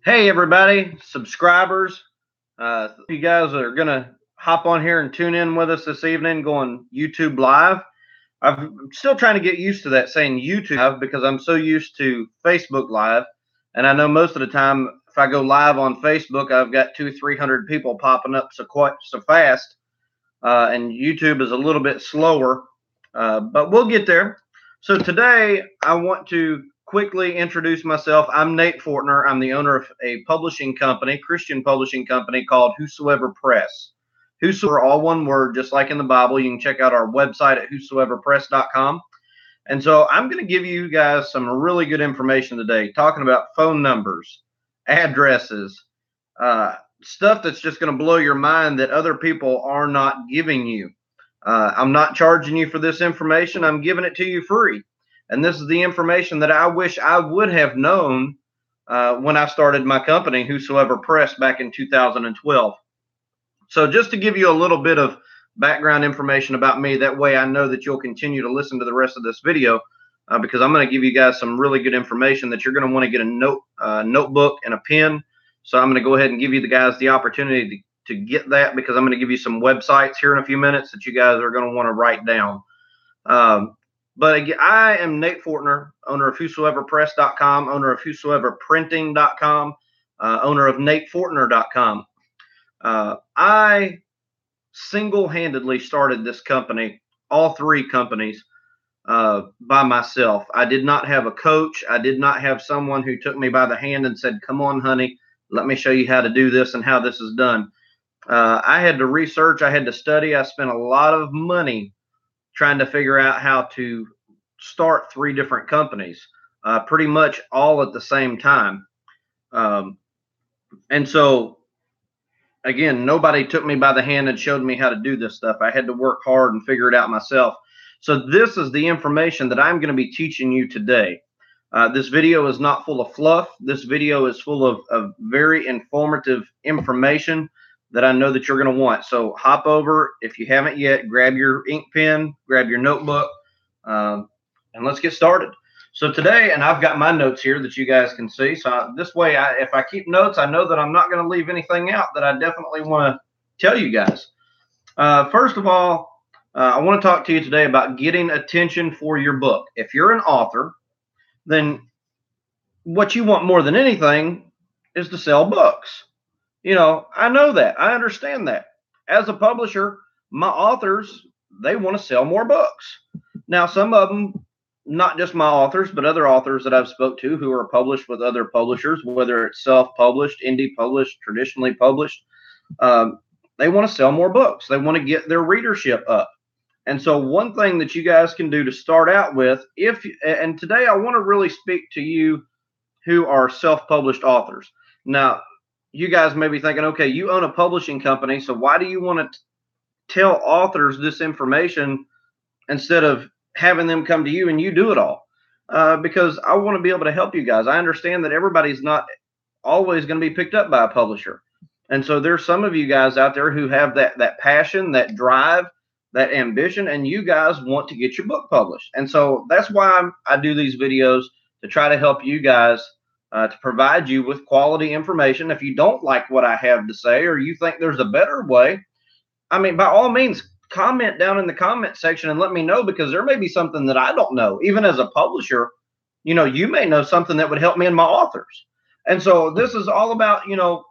Hey, everybody, subscribers. You guys are going to hop on here and tune in with us this evening going YouTube Live. I'm still trying to get used to that saying YouTube Live because I'm so used to Facebook Live. And I know most of the time, if I go live on Facebook, I've got 200-300 people popping up so fast. And YouTube is a little bit slower, but we'll get there. So today, I want to quickly introduce myself. I'm Nate Fortner. I'm the owner of a publishing company, Christian publishing company called Whosoever Press. Whosoever, all one word, just like in the Bible. You can check out our website at whosoeverpress.com. And so I'm going to give you guys some really good information today, talking about phone numbers, addresses, stuff that's just going to blow your mind that other people are not giving you. I'm not charging you for this information. I'm giving it to you free. And this is the information that I wish I would have known when I started my company, Whosoever Press, back in 2012. So just to give you a little bit of background information about me, that way I know that you'll continue to listen to the rest of this video because I'm going to give you guys some really good information that you're going to want to get a notebook and a pen. So I'm going to go ahead and give you the guys the opportunity to get that because I'm going to give you some websites here in a few minutes that you guys are going to want to write down. But again, I am Nate Fortner, owner of whosoeverpress.com, owner of whosoeverprinting.com, owner of natefortner.com. I single-handedly started this company, all three companies, by myself. I did not have a coach. I did not have someone who took me by the hand and said, "Come on, honey, let me show you how to do this and how this is done." I had to research. I had to study. I spent a lot of money trying to figure out how to start three different companies, pretty much all at the same time. And so, again, nobody took me by the hand and showed me how to do this stuff. I had to work hard and figure it out myself. So this is the information that I'm going to be teaching you today. This video is not full of fluff. This video is full of very informative information that I know that you're going to want. So hop over, if you haven't yet, grab your ink pen, grab your notebook, and let's get started. So today, and I've got my notes here that you guys can see. So this way, if I keep notes, I know that I'm not going to leave anything out that I definitely want to tell you guys. First of all, I want to talk to you today about getting attention for your book. If you're an author, then what you want more than anything is to sell books. You know, I know that. I understand that. As a publisher, my authors, they want to sell more books. Now, some of them, not just my authors, but other authors that I've spoke to who are published with other publishers, whether it's self-published, indie published, traditionally published, they want to sell more books. They want to get their readership up. And so one thing that you guys can do to start out with, and today I want to really speak to you who are self-published authors. Now, you guys may be thinking, okay, you own a publishing company, so why do you want to tell authors this information instead of having them come to you and you do it all? Because I want to be able to help you guys. I understand that everybody's not always going to be picked up by a publisher. And so there's some of you guys out there who have that passion, that drive, that ambition, and you guys want to get your book published. And so that's why I do these videos, to try to help you guys, to provide you with quality information. If you don't like what I have to say, or you think there's a better way, I mean, by all means, comment down in the comment section and let me know, because there may be something that I don't know. Even as a publisher, you know, you may know something that would help me and my authors. And so this is all about, you know,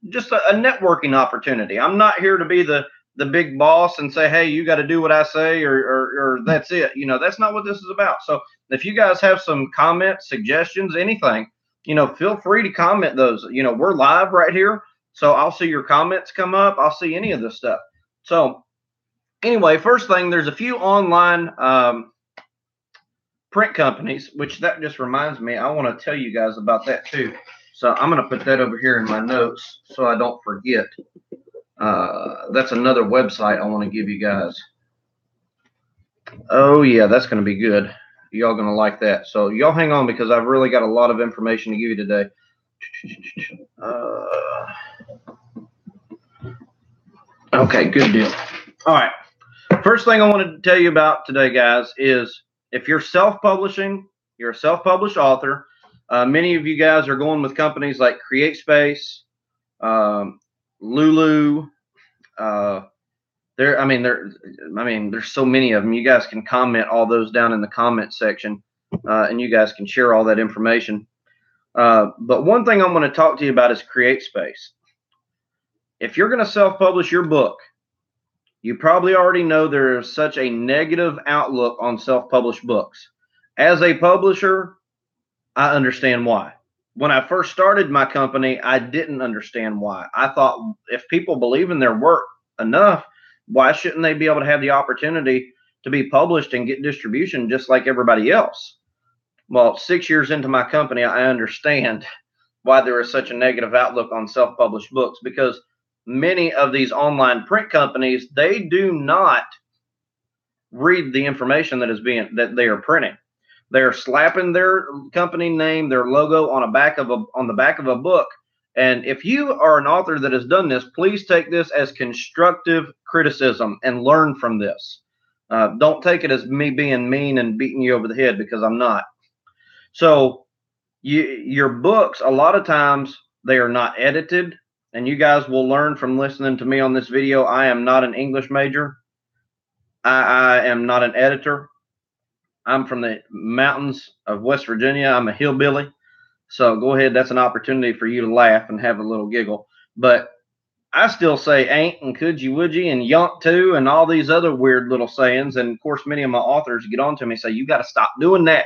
just a networking opportunity. I'm not here to be the big boss and say, hey, you got to do what I say, or that's it. You know, that's not what this is about. So if you guys have some comments, suggestions, anything, you know, feel free to comment those. You know, we're live right here, so I'll see your comments come up. I'll see any of this stuff. So anyway, first thing, there's a few online print companies, which that just reminds me, I want to tell you guys about that too. So I'm going to put that over here in my notes so I don't forget. That's another website I want to give you guys. Oh yeah, that's going to be good. Y'all going to like that. So y'all hang on, because I've really got a lot of information to give you today. Okay, good deal. All right. First thing I wanted to tell you about today, guys, is if you're self-publishing, you're a self-published author, Many of you guys are going with companies like CreateSpace, Lulu. There's so many of them. You guys can comment all those down in the comment section, and you guys can share all that information. But one thing I'm going to talk to you about is CreateSpace. If you're going to self-publish your book, you probably already know there is such a negative outlook on self-published books. As a publisher, I understand why. When I first started my company, I didn't understand why. I thought if people believe in their work enough, why shouldn't they be able to have the opportunity to be published and get distribution just like everybody else? Well, 6 years into my company, I understand why there is such a negative outlook on self-published books, because many of these online print companies, they do not read the information that they are printing. They're slapping their company name, their logo on the back of a book. And if you are an author that has done this, please take this as constructive criticism and learn from this. Don't take it as me being mean and beating you over the head, because I'm not. So your books, a lot of times, they are not edited. And you guys will learn from listening to me on this video. I am not an English major. I am not an editor. I'm from the mountains of West Virginia. I'm a hillbilly. So go ahead. That's an opportunity for you to laugh and have a little giggle. But I still say ain't and could you, would you, and yonk too, and all these other weird little sayings. And of course, many of my authors get on to me and say, you got to stop doing that.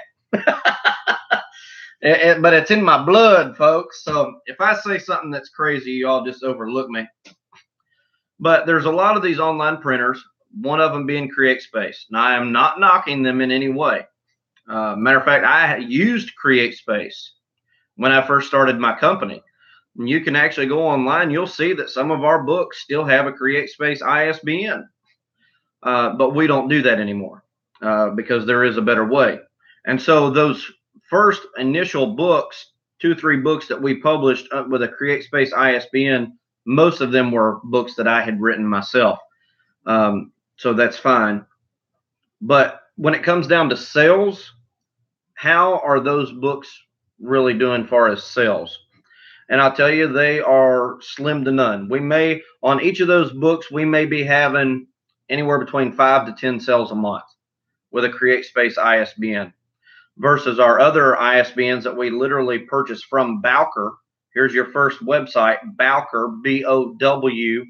But it's in my blood, folks. So if I say something that's crazy, you all just overlook me. But there's a lot of these online printers, one of them being CreateSpace. Now, I am not knocking them in any way. Matter of fact, I used CreateSpace when I first started my company. And you can actually go online. You'll see that some of our books still have a CreateSpace ISBN. But we don't do that anymore because there is a better way. And so those first initial books, 2-3 books that we published with a CreateSpace ISBN, most of them were books that I had written myself. So that's fine. But when it comes down to sales, how are those books really doing as far as sales? And I'll tell you, they are slim to none. We may, on each of those books, we may be having anywhere between 5 to 10 sales a month with a CreateSpace ISBN, versus our other ISBNs that we literally purchase from Bowker. Here's your first website, Bowker, BOWKER.com.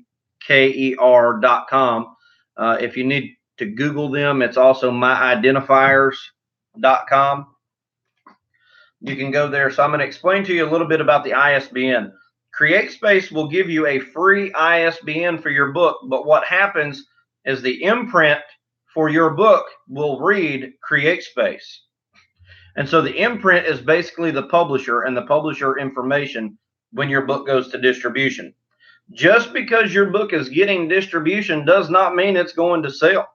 If you need to Google them, it's also myidentifiers.com. You can go there. So I'm going to explain to you a little bit about the ISBN. CreateSpace will give you a free ISBN for your book, but what happens is the imprint for your book will read CreateSpace. And so the imprint is basically the publisher and the publisher information when your book goes to distribution. Just because your book is getting distribution does not mean it's going to sell.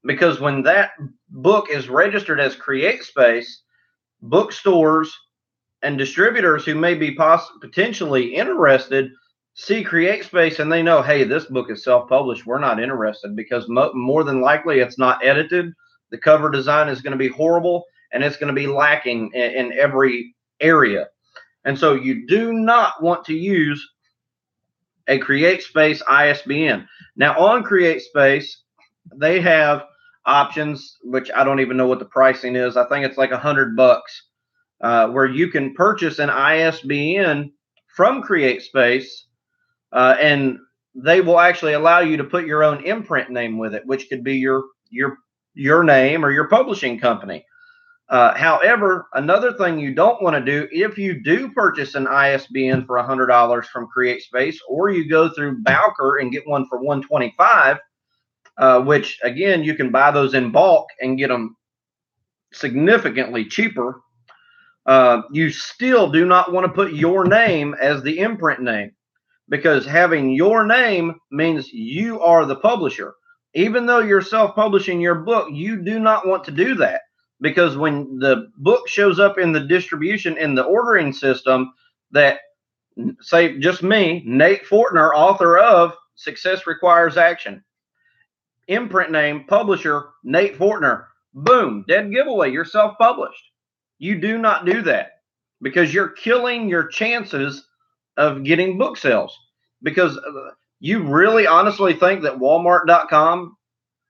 Because when that book is registered as CreateSpace, bookstores and distributors who may be potentially interested see CreateSpace and they know, hey, this book is self-published. We're not interested, because more than likely it's not edited. The cover design is going to be horrible, and it's going to be lacking in every area. And so you do not want to use a CreateSpace ISBN. Now, on CreateSpace, they have options, which I don't even know what the pricing is. I think it's like $100, where you can purchase an ISBN from CreateSpace, and they will actually allow you to put your own imprint name with it, which could be your name or your publishing company. However, another thing you don't want to do, if you do purchase an ISBN for $100 from CreateSpace, or you go through Bowker and get one for $125, which again, you can buy those in bulk and get them significantly cheaper. You still do not want to put your name as the imprint name, because having your name means you are the publisher. Even though you're self-publishing your book, you do not want to do that, because when the book shows up in the distribution, in the ordering system, that say just me, Nate Fortner, author of Success Requires Action, imprint name, publisher, Nate Fortner, boom, dead giveaway, you're self-published. You do not do that. because you're killing your chances of getting book sales. Because you really honestly think that Walmart.com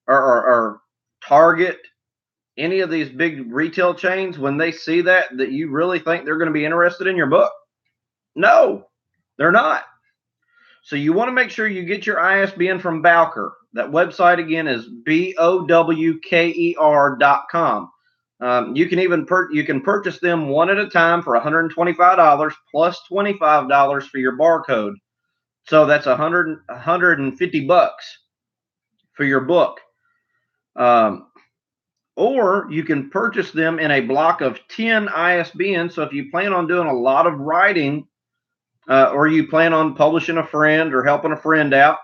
or Target, any of these big retail chains, when they see that you really think they're going to be interested in your book? No, they're not. So you want to make sure you get your ISBN from Bowker. That website again is BOWKER.com. You can even purchase them one at a time for $125 plus $25 for your barcode. So that's $150 for your book. Or you can purchase them in a block of 10 ISBNs. So if you plan on doing a lot of writing, or you plan on publishing a friend or helping a friend out,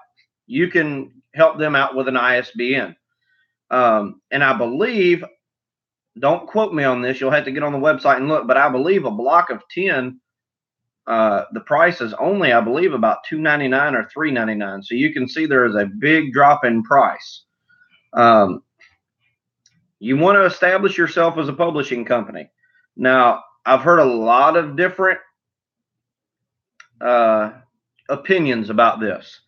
you can help them out with an ISBN. And I believe, don't quote me on this, you'll have to get on the website and look, but I believe a block of 10, the price is only, I believe, about $2.99 or $3.99. So you can see there is a big drop in price. You want to establish yourself as a publishing company. Now, I've heard a lot of different opinions about this.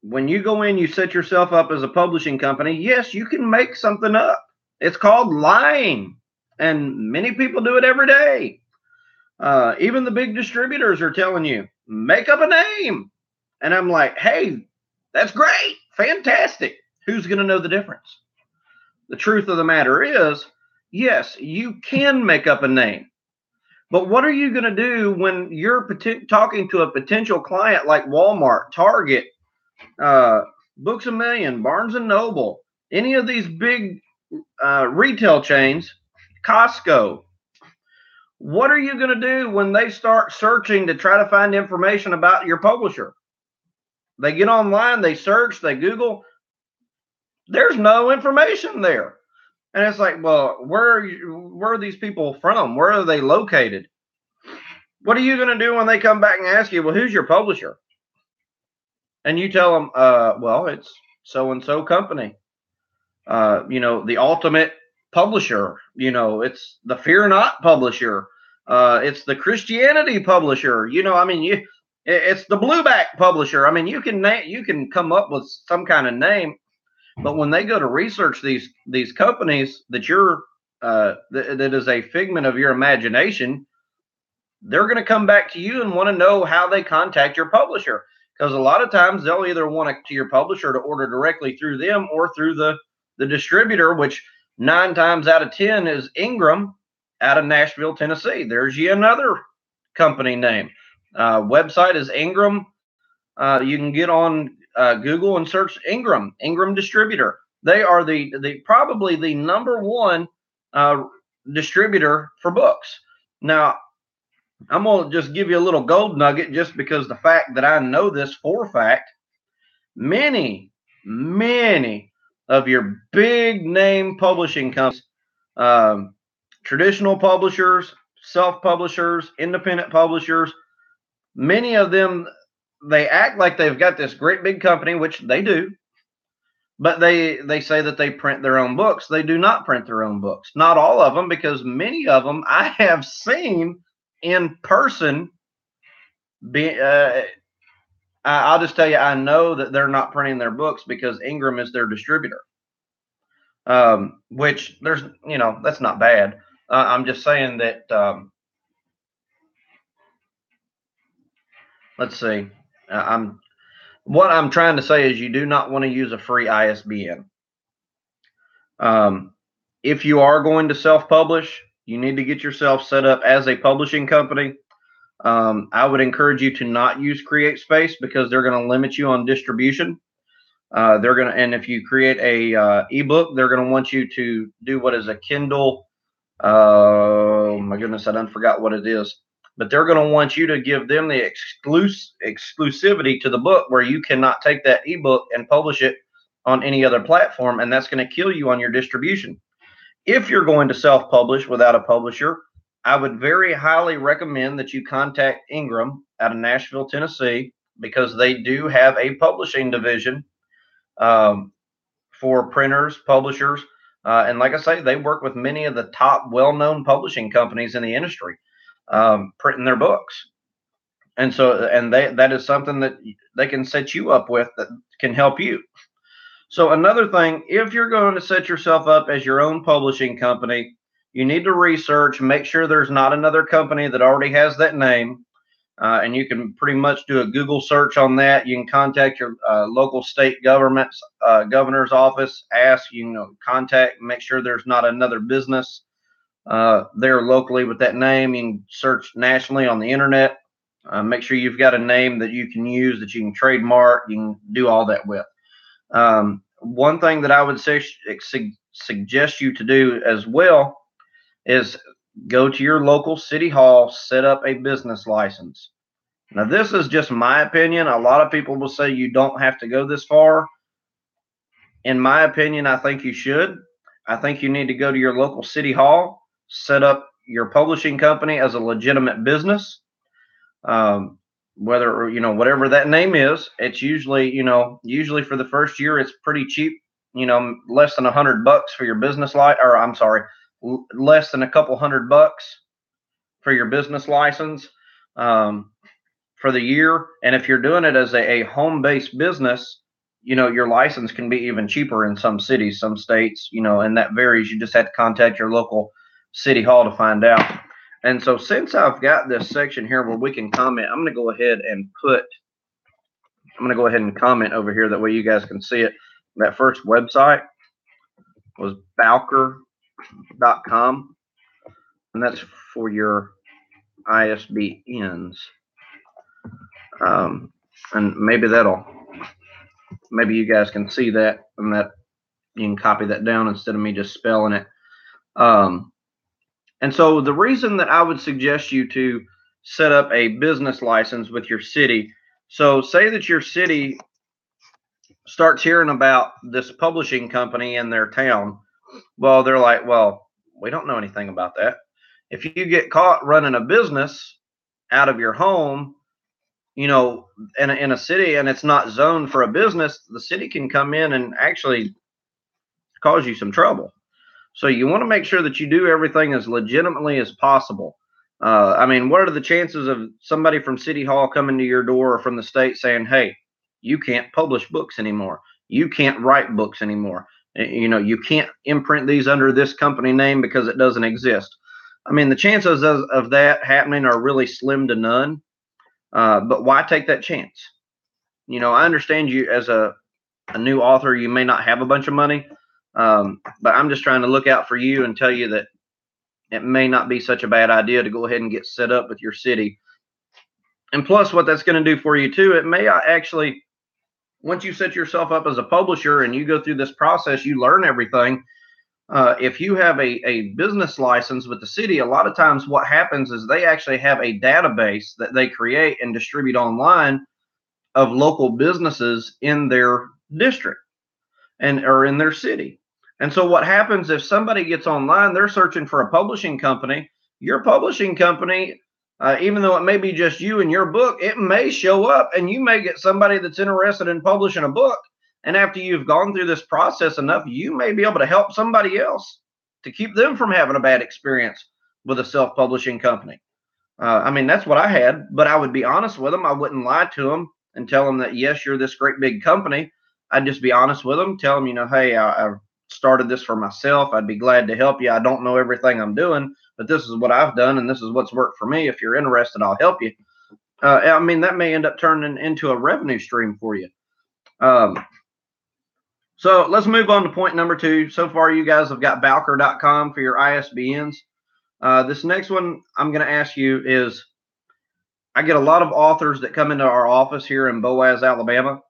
When you go in, you set yourself up as a publishing company. Yes, you can make something up. It's called lying, and many people do it every day. Even the big distributors are telling you, make up a name. And I'm like, hey, that's great, fantastic. Who's going to know the difference? The truth of the matter is, yes, you can make up a name. But what are you going to do when you're talking to a potential client like Walmart, Target, Books A Million, Barnes and Noble, any of these big retail chains, Costco? What are you going to do when they start searching to try to find information about your publisher? They get online, they search, they Google. There's no information there. And it's like, well, where are these people from? Where are they located? What are you going to do when they come back and ask you, well, who's your publisher? And you tell them, well, it's so-and-so company. The Ultimate Publisher. It's the Fear Not Publisher. It's the Christianity Publisher. It's the Blueback Publisher. I mean, you can come up with some kind of name, but when they go to research these companies that that is a figment of your imagination, they're going to come back to you and want to know how they contact your publisher. Because a lot of times they'll either want to your publisher to order directly through them or through the distributor, which 9 times out of 10 is Ingram out of Nashville, Tennessee. There's yet another company name. Website is Ingram. You can get on Google and search Ingram Distributor. They are probably the number one distributor for books. Now, I'm going to just give you a little gold nugget just because the fact that I know this for a fact. Many of your big name publishing companies, traditional publishers, self-publishers, independent publishers, many of them, they act like they've got this great big company, which they do, but they say that they print their own books. They do not print their own books. Not all of them, because many of them I have seen in person. I'll just tell you, I know that they're not printing their books because Ingram is their distributor. Which that's not bad. I'm just saying that, let's see. What I'm trying to say is you do not want to use a free ISBN. If you are going to self-publish, you need to get yourself set up as a publishing company. I would encourage you to not use CreateSpace because they're going to limit you on distribution. And if you create a ebook, they're going to want you to do what is a Kindle. Oh my goodness, I done forgot what it is. But they're going to want you to give them the exclusivity to the book, where you cannot take that ebook and publish it on any other platform, and that's going to kill you on your distribution. If you're going to self-publish without a publisher, I would very highly recommend that you contact Ingram out of Nashville, Tennessee, because they do have a publishing division for printers, publishers. And like I say, they work with many of the top well-known publishing companies in the industry, printing their books. And so, and that is something that they can set you up with that can help you. So another thing, if you're going to set yourself up as your own publishing company, you need to research, make sure there's not another company that already has that name. And you can pretty much do a Google search on that. You can contact your local state government's governor's office, ask, contact, make sure there's not another business there locally with that name. You can search nationally on the internet. Make sure you've got a name that you can use, that you can trademark, you can do all that with. One thing that I would suggest you to do as well is go to your local city hall, set up a business license. Now, this is just my opinion. A lot of people will say you don't have to go this far. In my opinion, I think you should. I think you need to go to your local city hall, set up your publishing company as a legitimate business. Whether, whatever that name is, it's usually, usually for the first year, it's pretty cheap, less than $100 for your business or I'm sorry, less than a couple $100 for your business license, for the year. And if you're doing it as a home-based business, your license can be even cheaper in some cities, some states, and that varies. You just have to contact your local city hall to find out. And so since I've got this section here where we can comment, I'm going to go ahead and comment over here. That way you guys can see it. That first website was Bowker.com, and that's for your ISBNs. And maybe you guys can see that, and that you can copy that down instead of me just spelling it. And so the reason that I would suggest you to set up a business license with your city. So say that your city starts hearing about this publishing company in their town. Well, they're like, well, we don't know anything about that. If you get caught running a business out of your home, in a city, and it's not zoned for a business, the city can come in and actually cause you some trouble. So you want to make sure that you do everything as legitimately as possible. What are the chances of somebody from City Hall coming to your door or from the state saying, hey, you can't publish books anymore. You can't write books anymore. You can't imprint these under this company name because it doesn't exist. The chances of that happening are really slim to none. But why take that chance? I understand you as a new author, you may not have a bunch of money. But I'm just trying to look out for you and tell you that it may not be such a bad idea to go ahead and get set up with your city. And plus, what that's going to do for you too, it may actually, once you set yourself up as a publisher and you go through this process, you learn everything. If you have a business license with the city, a lot of times what happens is they actually have a database that they create and distribute online of local businesses in their district or in their city. And so what happens if somebody gets online, they're searching for a publishing company, your publishing company, even though it may be just you and your book, it may show up and you may get somebody that's interested in publishing a book. And after you've gone through this process enough, you may be able to help somebody else to keep them from having a bad experience with a self-publishing company. That's what I had, but I would be honest with them. I wouldn't lie to them and tell them that, yes, you're this great big company. I'd just be honest with them, tell them, hey, I started this for myself. I'd be glad to help you. I don't know everything I'm doing, but this is what I've done, and this is what's worked for me. If you're interested, I'll help you. That may end up turning into a revenue stream for you. So let's move on to point number 2. So far, you guys have got Bowker.com for your ISBNs. This next one I'm going to ask you is, I get a lot of authors that come into our office here in Boaz, Alabama.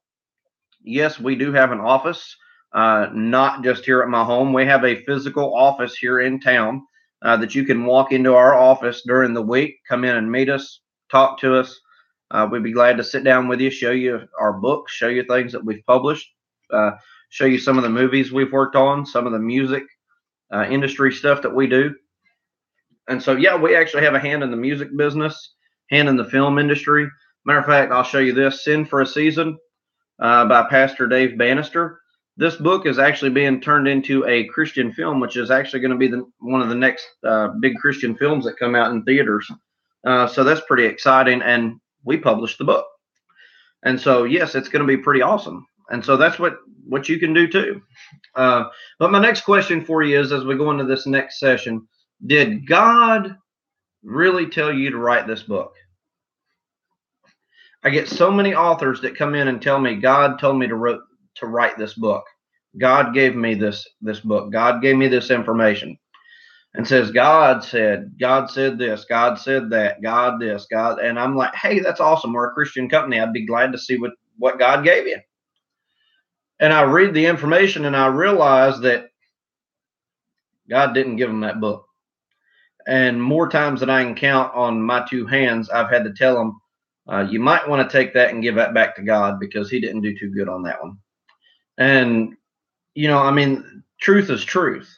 Yes, we do have an office. Not just here at my home. We have a physical office here in town that you can walk into our office during the week, come in and meet us, talk to us. We'd be glad to sit down with you, show you our books, show you things that we've published, show you some of the movies we've worked on, some of the music industry stuff that we do. And so, yeah, we actually have a hand in the music business, hand in the film industry. Matter of fact, I'll show you this, Sin for a Season by Pastor Dave Bannister. This book is actually being turned into a Christian film, which is actually going to be one of the next big Christian films that come out in theaters. So that's pretty exciting. And we published the book. And so, yes, it's going to be pretty awesome. And so that's what you can do too. But my next question for you is, as we go into this next session, did God really tell you to write this book? I get so many authors that come in and tell me, God told me to write this book. God gave me this book. God gave me this information. And says, God said this, God said that, God this, God. And I'm like, hey, that's awesome. We're a Christian company. I'd be glad to see what God gave you. And I read the information and I realize that God didn't give them that book. And more times than I can count on my two hands, I've had to tell them, you might want to take that and give that back to God, because he didn't do too good on that one. And, I mean, truth is truth.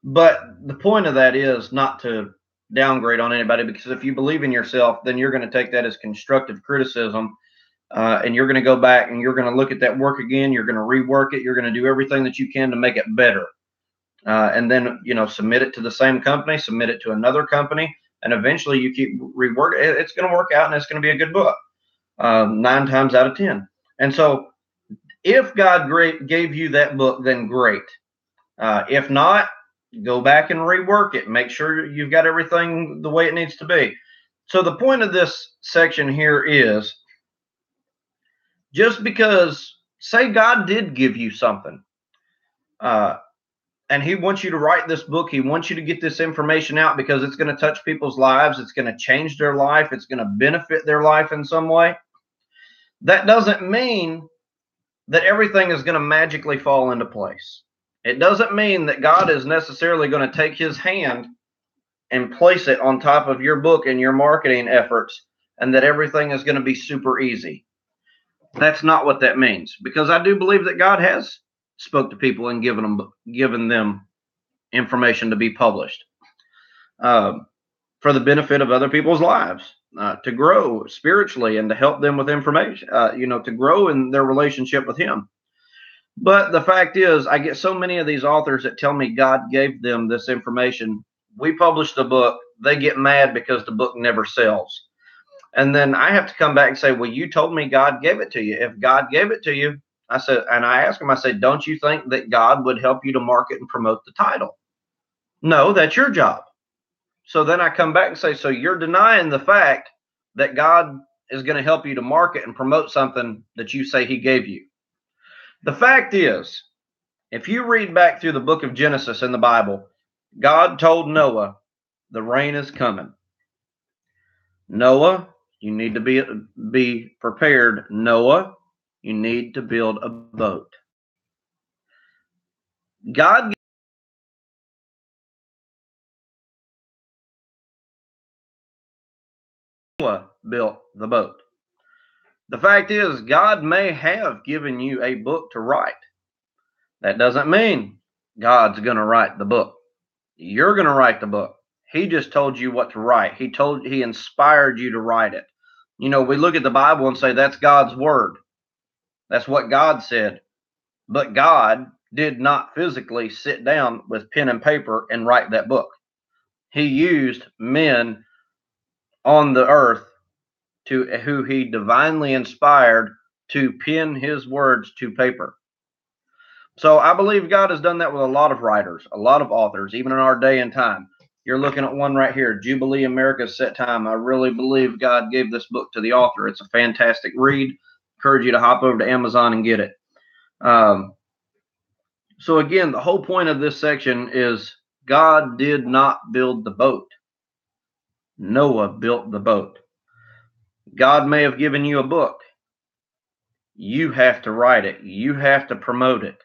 But the point of that is not to downgrade on anybody, because if you believe in yourself, then you're going to take that as constructive criticism. And you're going to go back and you're going to look at that work again. You're going to rework it. You're going to do everything that you can to make it better. And then, submit it to the same company, submit it to another company, and eventually you keep reworking it. It's going to work out and it's going to be a good book, 9 times out of 10. And so if God gave you that book, then great. If not, go back and rework it. Make sure you've got everything the way it needs to be. So the point of this section here is, just because, say God did give you something, and he wants you to write this book, he wants you to get this information out because it's going to touch people's lives, it's going to change their life, it's going to benefit their life in some way. That doesn't mean that everything is going to magically fall into place. It doesn't mean that God is necessarily going to take his hand and place it on top of your book and your marketing efforts, and that everything is going to be super easy. That's not what that means, because I do believe that God has spoke to people and given them information to be published for the benefit of other people's lives, to grow spiritually and to help them with information, to grow in their relationship with him. But the fact is, I get so many of these authors that tell me God gave them this information. We published the book. They get mad because the book never sells. And then I have to come back and say, well, you told me God gave it to you. If God gave it to you, I said, and I asked him, I said, don't you think that God would help you to market and promote the title? No, that's your job. So then I come back and say, so you're denying the fact that God is going to help you to market and promote something that you say he gave you. The fact is, if you read back through the book of Genesis in the Bible, God told Noah, the rain is coming. Noah, you need to be prepared. Noah, you need to build a boat. God Noah built the boat. The fact is, God may have given you a book to write. That doesn't mean God's going to write the book. You're going to write the book. He just told you what to write. He inspired you to write it. We look at the Bible and say that's God's word. That's what God said. But God did not physically sit down with pen and paper and write that book. He used men on the earth who he divinely inspired to pen his words to paper. So I believe God has done that with a lot of writers, a lot of authors, even in our day and time. You're looking at one right here, Jubilee America's Set Time. I really believe God gave this book to the author. It's a fantastic read. Encourage you to hop over to Amazon and get it. So again, the whole point of this section is God did not build the boat. Noah built the boat. God may have given you a book. You have to write it. You have to promote it.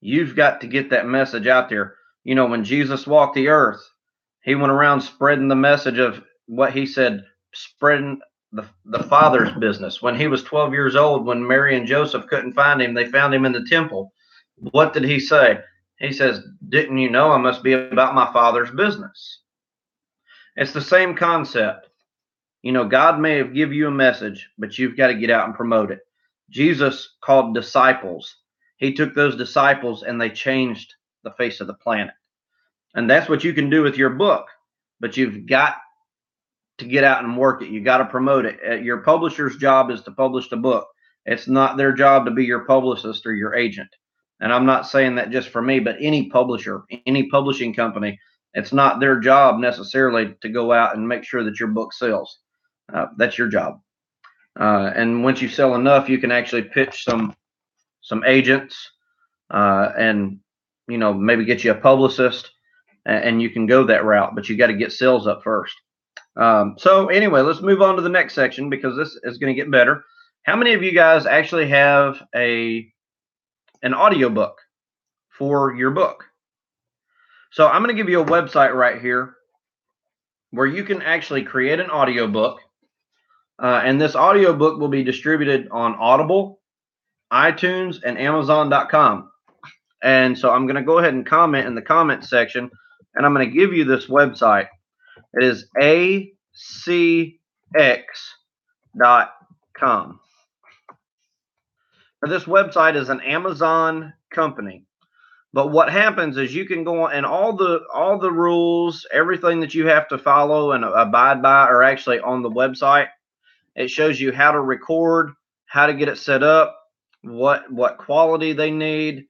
You've got to get that message out there. When Jesus walked the earth, he went around spreading the message of what he said, spreading the Father's business. When he was 12 years old, when Mary and Joseph couldn't find him, they found him in the temple. What did he say? He says, didn't you know I must be about my Father's business? It's the same concept. God may have given you a message, but you've got to get out and promote it. Jesus called disciples. He took those disciples and they changed the face of the planet. And that's what you can do with your book. But you've got to get out and work it. You got to promote it. Your publisher's job is to publish the book. It's not their job to be your publicist or your agent. And I'm not saying that just for me, but any publisher, any publishing company, it's not their job necessarily to go out and make sure that your book sells. That's your job. And once you sell enough, you can actually pitch some agents, and maybe get you a publicist, and you can go that route. But you got to get sales up first. So anyway, let's move on to the next section because this is going to get better. How many of you guys actually have an audiobook for your book? So I'm going to give you a website right here where you can actually create an audiobook. And this audiobook will be distributed on Audible, iTunes, and Amazon.com. And so I'm going to go ahead and comment in the comment section, and I'm going to give you this website. It is acx.com. Now, this website is an Amazon company. But what happens is you can go on, and all the rules, everything that you have to follow and abide by are actually on the website. It shows you how to record, how to get it set up, what quality they need,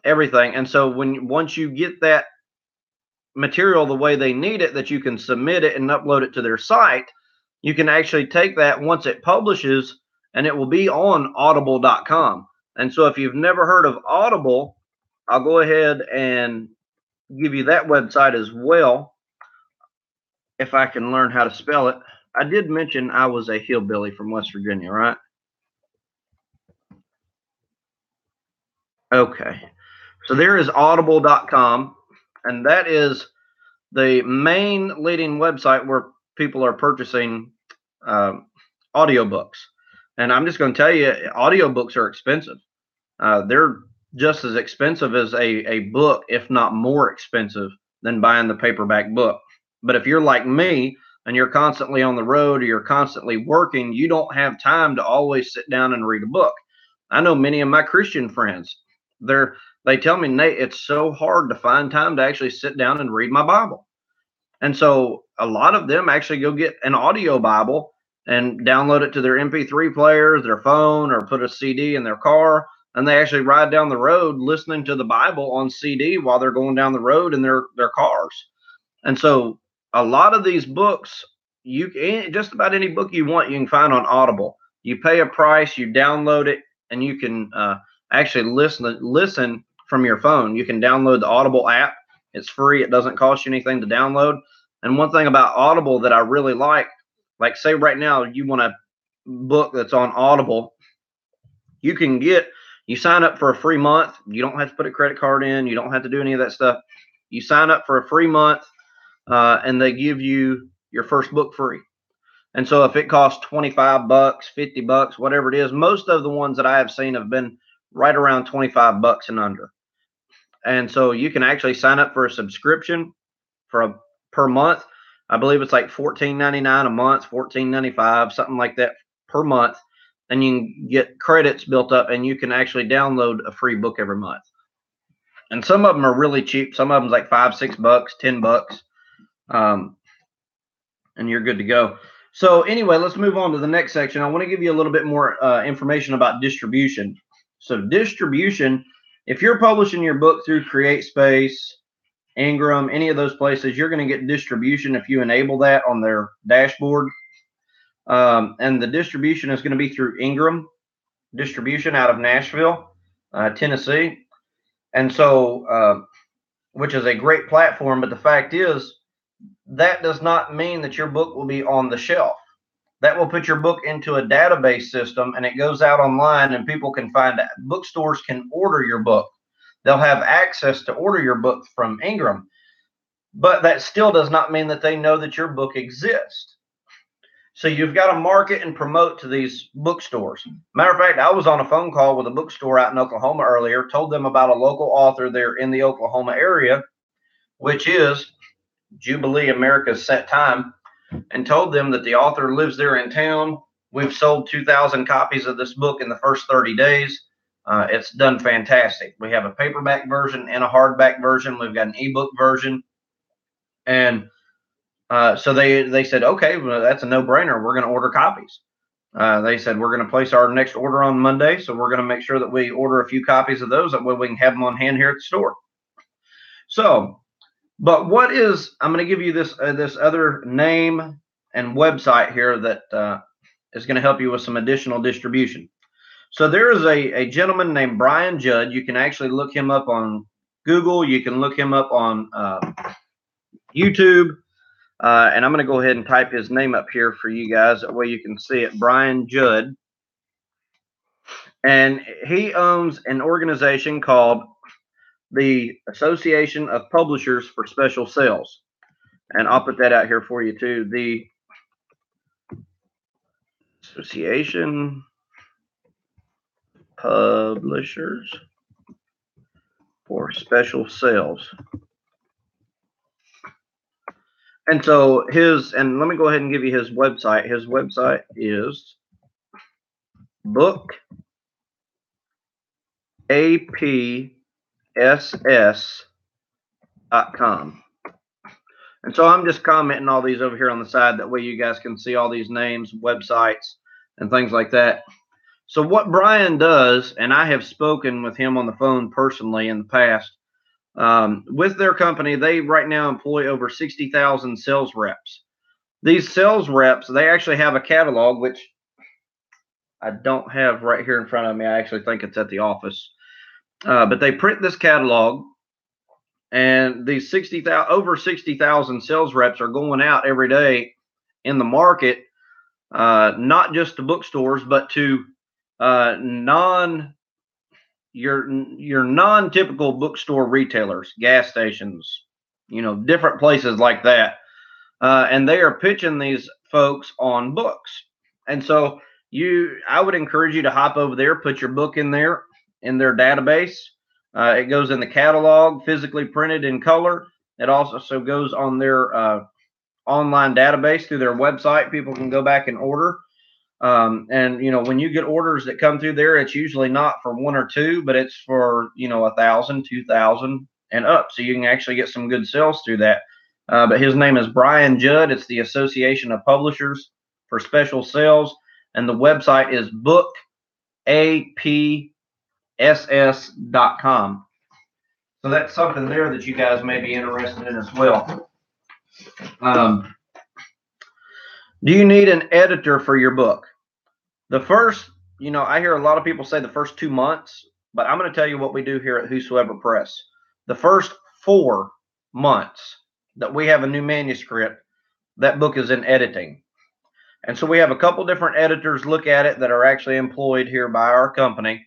everything. And so once you get that material the way they need it, that you can submit it and upload it to their site, you can actually take that once it publishes, and it will be on audible.com. And so if you've never heard of Audible, I'll go ahead and give you that website as well, if I can learn how to spell it. I did mention I was a hillbilly from West Virginia, right? Okay. So there is audible.com, and that is the main leading website where people are purchasing audiobooks. And I'm just going to tell you, audiobooks are expensive. They're just as expensive as a book, if not more expensive than buying the paperback book. But if you're like me and you're constantly on the road or you're constantly working, you don't have time to always sit down and read a book. I know many of my Christian friends, they tell me, Nate, it's so hard to find time to actually sit down and read my Bible. And so a lot of them actually go get an audio Bible and download it to their MP3 players, their phone, or put a CD in their car. And they actually ride down the road listening to the Bible on CD while they're going down the road in their cars. And so a lot of these books, you can, just about any book you want, you can find on Audible. You pay a price, you download it, and you can actually listen from your phone. You can download the Audible app. It's free. It doesn't cost you anything to download. And one thing about Audible that I really like say right now you want a book that's on Audible, you sign up for a free month. You don't have to put a credit card in. You don't have to do any of that stuff. You sign up for a free month, and they give you your first book free. And so if it costs $25, $50, whatever it is, most of the ones that I have seen have been right around $25 and under. And so you can actually sign up for a subscription per month. I believe it's like $14.99 a month, $14.95, something like that per month. And you can get credits built up, and you can actually download a free book every month. And some of them are really cheap. Some of them like $5, $6, $10, and you're good to go. So anyway, let's move on to the next section. I want to give you a little bit more information about distribution. So distribution, if you're publishing your book through CreateSpace, Ingram, any of those places, you're going to get distribution if you enable that on their dashboard. And the distribution is going to be through Ingram Distribution out of Nashville, Tennessee. And so, which is a great platform, but the fact is, that does not mean that your book will be on the shelf. That will put your book into a database system, and it goes out online, and people can find it. Bookstores can order your book. They'll have access to order your book from Ingram, but that still does not mean that they know that your book exists. So you've got to market and promote to these bookstores. Matter of fact, I was on a phone call with a bookstore out in Oklahoma earlier, told them about a local author there in the Oklahoma area, which is Jubilee America's Set Time, and told them that the author lives there in town, We've sold 2,000 copies of this book in the first 30 days. It's done fantastic. We have a paperback version and a hardback version. We've got an ebook version. And so they said, okay, well, that's a no-brainer. We're going to order copies. They said, we're going to place our next order on Monday. So we're going to make sure that we order a few copies of those. That way we can have them on hand here at the store. So, but I'm going to give you this other name and website here that is going to help you with some additional distribution. So there is a gentleman named Brian Judd. You can actually look him up on Google. You can look him up on YouTube. And I'm going to go ahead and type his name up here for you guys. That way you can see it. Brian Judd. And he owns an organization called the Association of Publishers for Special Sales. And I'll put that out here for you too. The Association Publishers for Special Sales. And so and let me go ahead and give you his website. His website is bookapss.com. And so I'm just commenting all these over here on the side. That way you guys can see all these names, websites, and things like that. So what Brian does, and I have spoken with him on the phone personally in the past, with their company, they right now employ over 60,000 sales reps. These sales reps, they actually have a catalog, which I don't have right here in front of me. I actually think it's at the office. But they print this catalog, and these over 60,000 sales reps are going out every day in the market, not just to bookstores, but to your non-typical bookstore retailers, gas stations, different places like that. And they are pitching these folks on books. And so I would encourage you to hop over there, put your book in there, in their database. It goes in the catalog, physically printed in color. It also goes on their online database through their website. People can go back and order. And when you get orders that come through there, it's usually not for one or two, but it's for 1,000, 2,000 and up. So you can actually get some good sales through that. But his name is Brian Judd. It's the Association of Publishers for Special Sales, and the website is bookapss.com. So that's something there that you guys may be interested in as well. Do you need an editor for your book? The first, I hear a lot of people say the first 2 months, but I'm going to tell you what we do here at Whosoever Press. The first 4 months that we have a new manuscript, that book is in editing. And so we have a couple different editors look at it that are actually employed here by our company.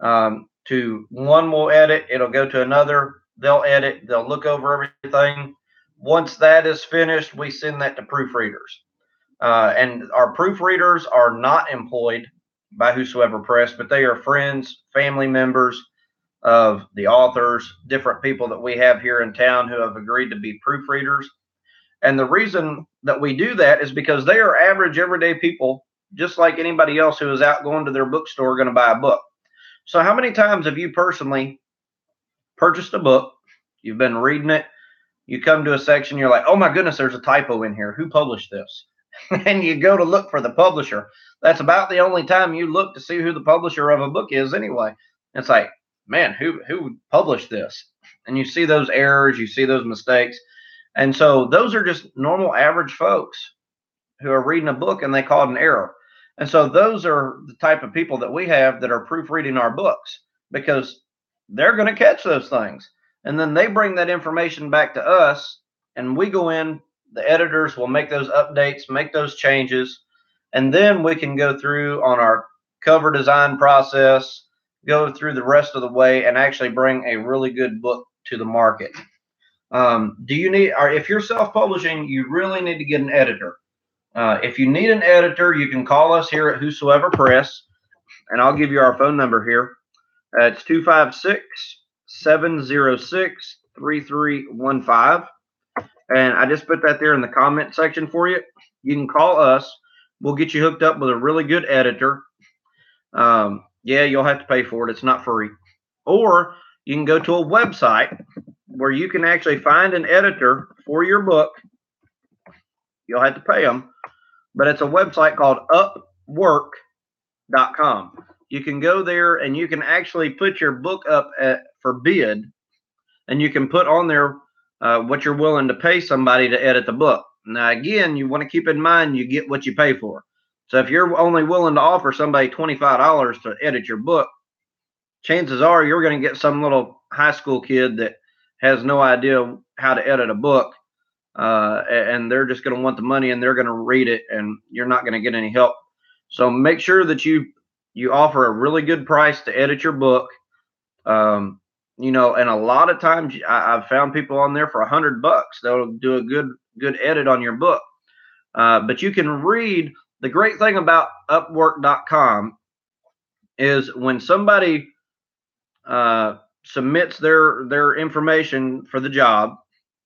One will edit, it'll go to another, they'll edit, they'll look over everything. Once that is finished, we send that to proofreaders. And our proofreaders are not employed by Whosoever Press, but they are friends, family members of the authors, different people that we have here in town who have agreed to be proofreaders. And the reason that we do that is because they are average, everyday people, just like anybody else who is out going to their bookstore going to buy a book. So how many times have you personally purchased a book, you've been reading it, you come to a section, you're like, oh my goodness, there's a typo in here. Who published this? And you go to look for the publisher. That's about the only time you look to see who the publisher of a book is anyway. It's like, man, who published this? And you see those errors, you see those mistakes. And so those are just normal average folks who are reading a book and they call it an error. And so those are the type of people that we have that are proofreading our books, because they're going to catch those things. And then they bring that information back to us, and we go in, the editors will make those updates, make those changes, and then we can go through on our cover design process, go through the rest of the way, and actually bring a really good book to the market. If you're self-publishing, you really need to get an editor. If you need an editor, you can call us here at Whosoever Press, and I'll give you our phone number here. It's 256-706-3315. And I just put that there in the comment section for you. You can call us. We'll get you hooked up with a really good editor. Yeah, you'll have to pay for it. It's not free. Or you can go to a website where you can actually find an editor for your book. You'll have to pay them, but it's a website called Upwork.com. You can go there and you can actually put your book up for bid, and you can put on there what you're willing to pay somebody to edit the book. Now, again, you want to keep in mind you get what you pay for. So if you're only willing to offer somebody $25 to edit your book, chances are you're going to get some little high school kid that has no idea how to edit a book, and they're just going to want the money and they're going to read it, and you're not going to get any help. So make sure that you offer a really good price to edit your book. And a lot of times I've found people on there for $100. They'll do a good edit on your book. But you can read. The great thing about Upwork.com is when somebody submits their information for the job,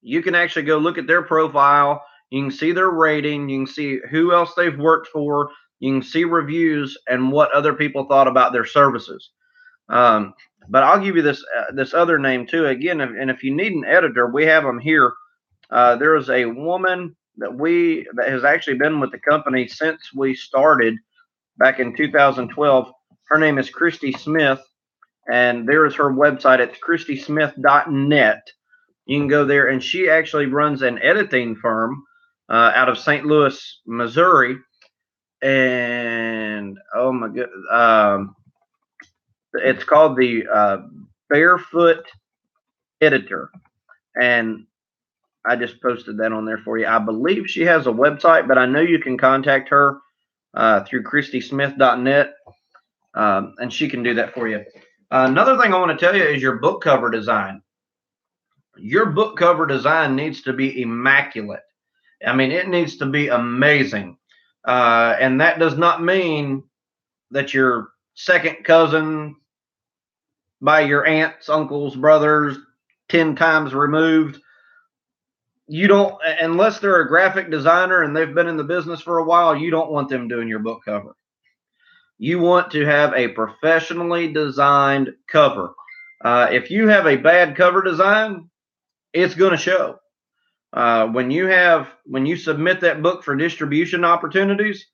you can actually go look at their profile. You can see their rating. You can see who else they've worked for. You can see reviews and what other people thought about their services. But I'll give you this other name too. Again, and if you need an editor, we have them here. There is a woman that has actually been with the company since we started back in 2012. Her name is Christy Smith, and there is her website. It's christysmith.net. You can go there, and she actually runs an editing firm out of St. Louis, Missouri. And oh my goodness, it's called the Barefoot Editor, and I just posted that on there for you. I believe she has a website, but I know you can contact her through christysmith.net, and she can do that for you. Another thing I want to tell you is your book cover design. Your book cover design needs to be immaculate. I mean, it needs to be amazing. And that does not mean that your second cousin by your aunts, uncles, brothers, 10 times removed. You don't, unless they're a graphic designer and they've been in the business for a while, you don't want them doing your book cover. You want to have a professionally designed cover. If you have a bad cover design, it's going to show. When you submit that book for distribution opportunities,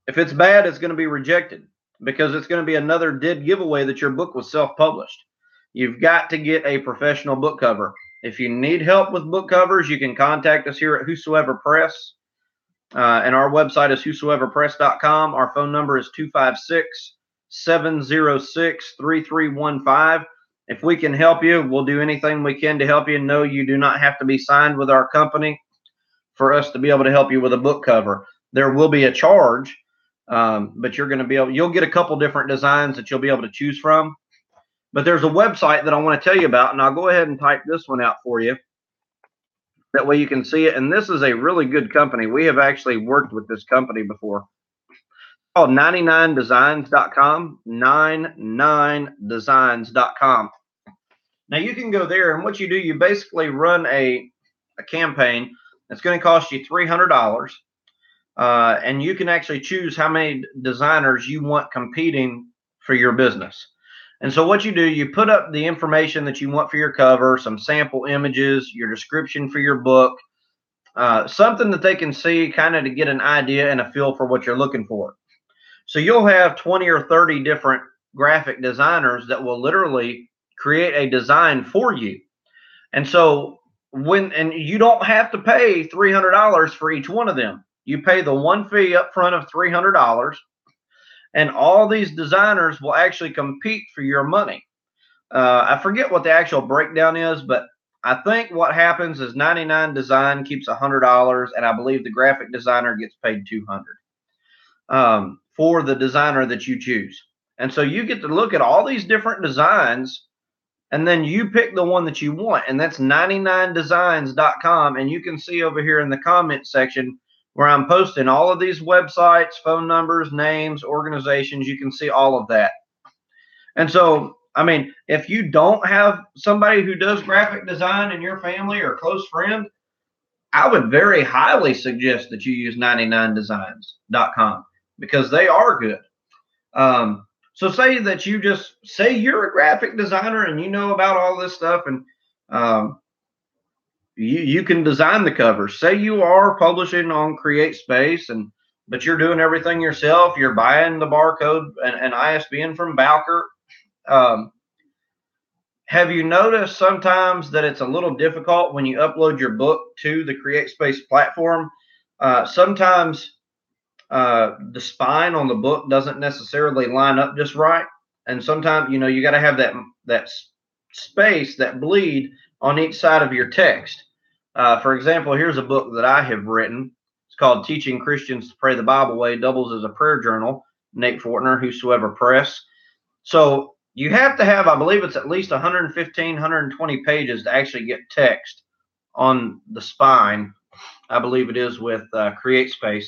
if it's bad, it's going to be rejected because it's going to be another dead giveaway that your book was self-published. You've got to get a professional book cover. If you need help with book covers, you can contact us here at Whosoever Press. And our website is whosoeverpress.com. Our phone number is 256-706-3315. If we can help you, we'll do anything we can to help you. No, you do not have to be signed with our company for us to be able to help you with a book cover. There will be a charge, but you'll get a couple different designs that you'll be able to choose from. But there's a website that I want to tell you about, and I'll go ahead and type this one out for you. That way you can see it. And this is a really good company. We have actually worked with this company before. It's called 99designs.com, 99designs.com. Now you can go there, and what you do, you basically run a campaign that's going to cost you $300. And you can actually choose how many designers you want competing for your business. And so what you do, you put up the information that you want for your cover, some sample images, your description for your book, something that they can see kind of to get an idea and a feel for what you're looking for. So you'll have 20 or 30 different graphic designers that will literally create a design for you. And so and you don't have to pay $300 for each one of them. You pay the one fee up front of $300. And all these designers will actually compete for your money. I forget what the actual breakdown is, but I think what happens is 99 Design keeps $100, and I believe the graphic designer gets paid $200 for the designer that you choose. And so you get to look at all these different designs, and then you pick the one that you want, and that's 99designs.com. And you can see over here in the comment section where I'm posting all of these websites, phone numbers, names, organizations. You can see all of that. And so, I mean, if you don't have somebody who does graphic design in your family or close friend, I would very highly suggest that you use 99designs.com because they are good. So say that you just say you're a graphic designer and you know about all this stuff, and um, you can design the covers. Say you are publishing on CreateSpace, and but you're doing everything yourself. You're buying the barcode and ISBN from Bowker. Um, have you noticed sometimes that it's a little difficult when you upload your book to the CreateSpace platform? Sometimes the spine on the book doesn't necessarily line up just right, and sometimes you got to have that space, that bleed on each side of your text. For example, here's a book that I have written. It's called Teaching Christians to Pray the Bible Way, doubles as a prayer journal. Nate Fortner, Whosoever Press. So you have to have, I believe it's at least 115, 120 pages to actually get text on the spine. I believe it is with CreateSpace.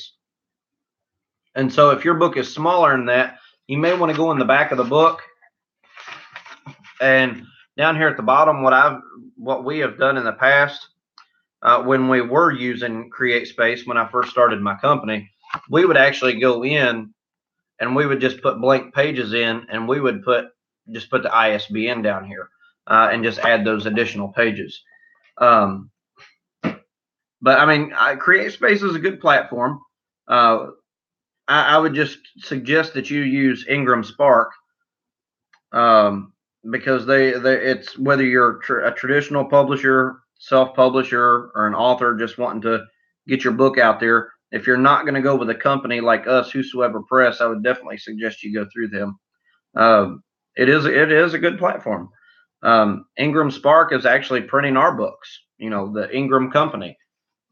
And so if your book is smaller than that, you may want to go in the back of the book. And down here at the bottom, what we have done in the past, when we were using CreateSpace, when I first started my company, we would actually go in and we would just put blank pages in, and we would just put the ISBN down here and just add those additional pages. But I mean, CreateSpace is a good platform. I would just suggest that you use Ingram Spark because it's whether you're a traditional publisher, self-publisher, or an author just wanting to get your book out there. If you're not going to go with a company like us, Whosoever Press, I would definitely suggest you go through them. It is a good platform. Ingram Spark is actually printing our books. The Ingram company.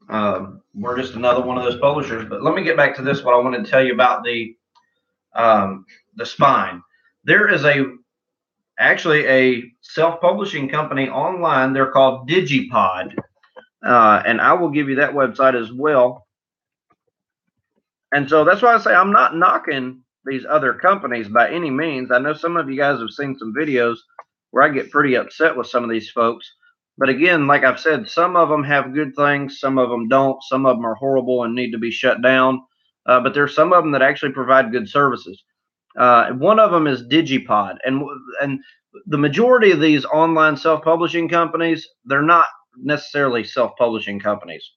We're just another one of those publishers. But let me get back to this. What I wanted to tell you about the spine. There is actually a self-publishing company online. They're called Digipod, and I will give you that website as well. And so that's why I say I'm not knocking these other companies by any means. I know some of you guys have seen some videos where I get pretty upset with some of these folks. But again, like I've said, some of them have good things, some of them don't. Some of them are horrible and need to be shut down. But there's some of them that actually provide good services. One of them is Digipod, and the majority of these online self-publishing companies, they're not necessarily self-publishing companies.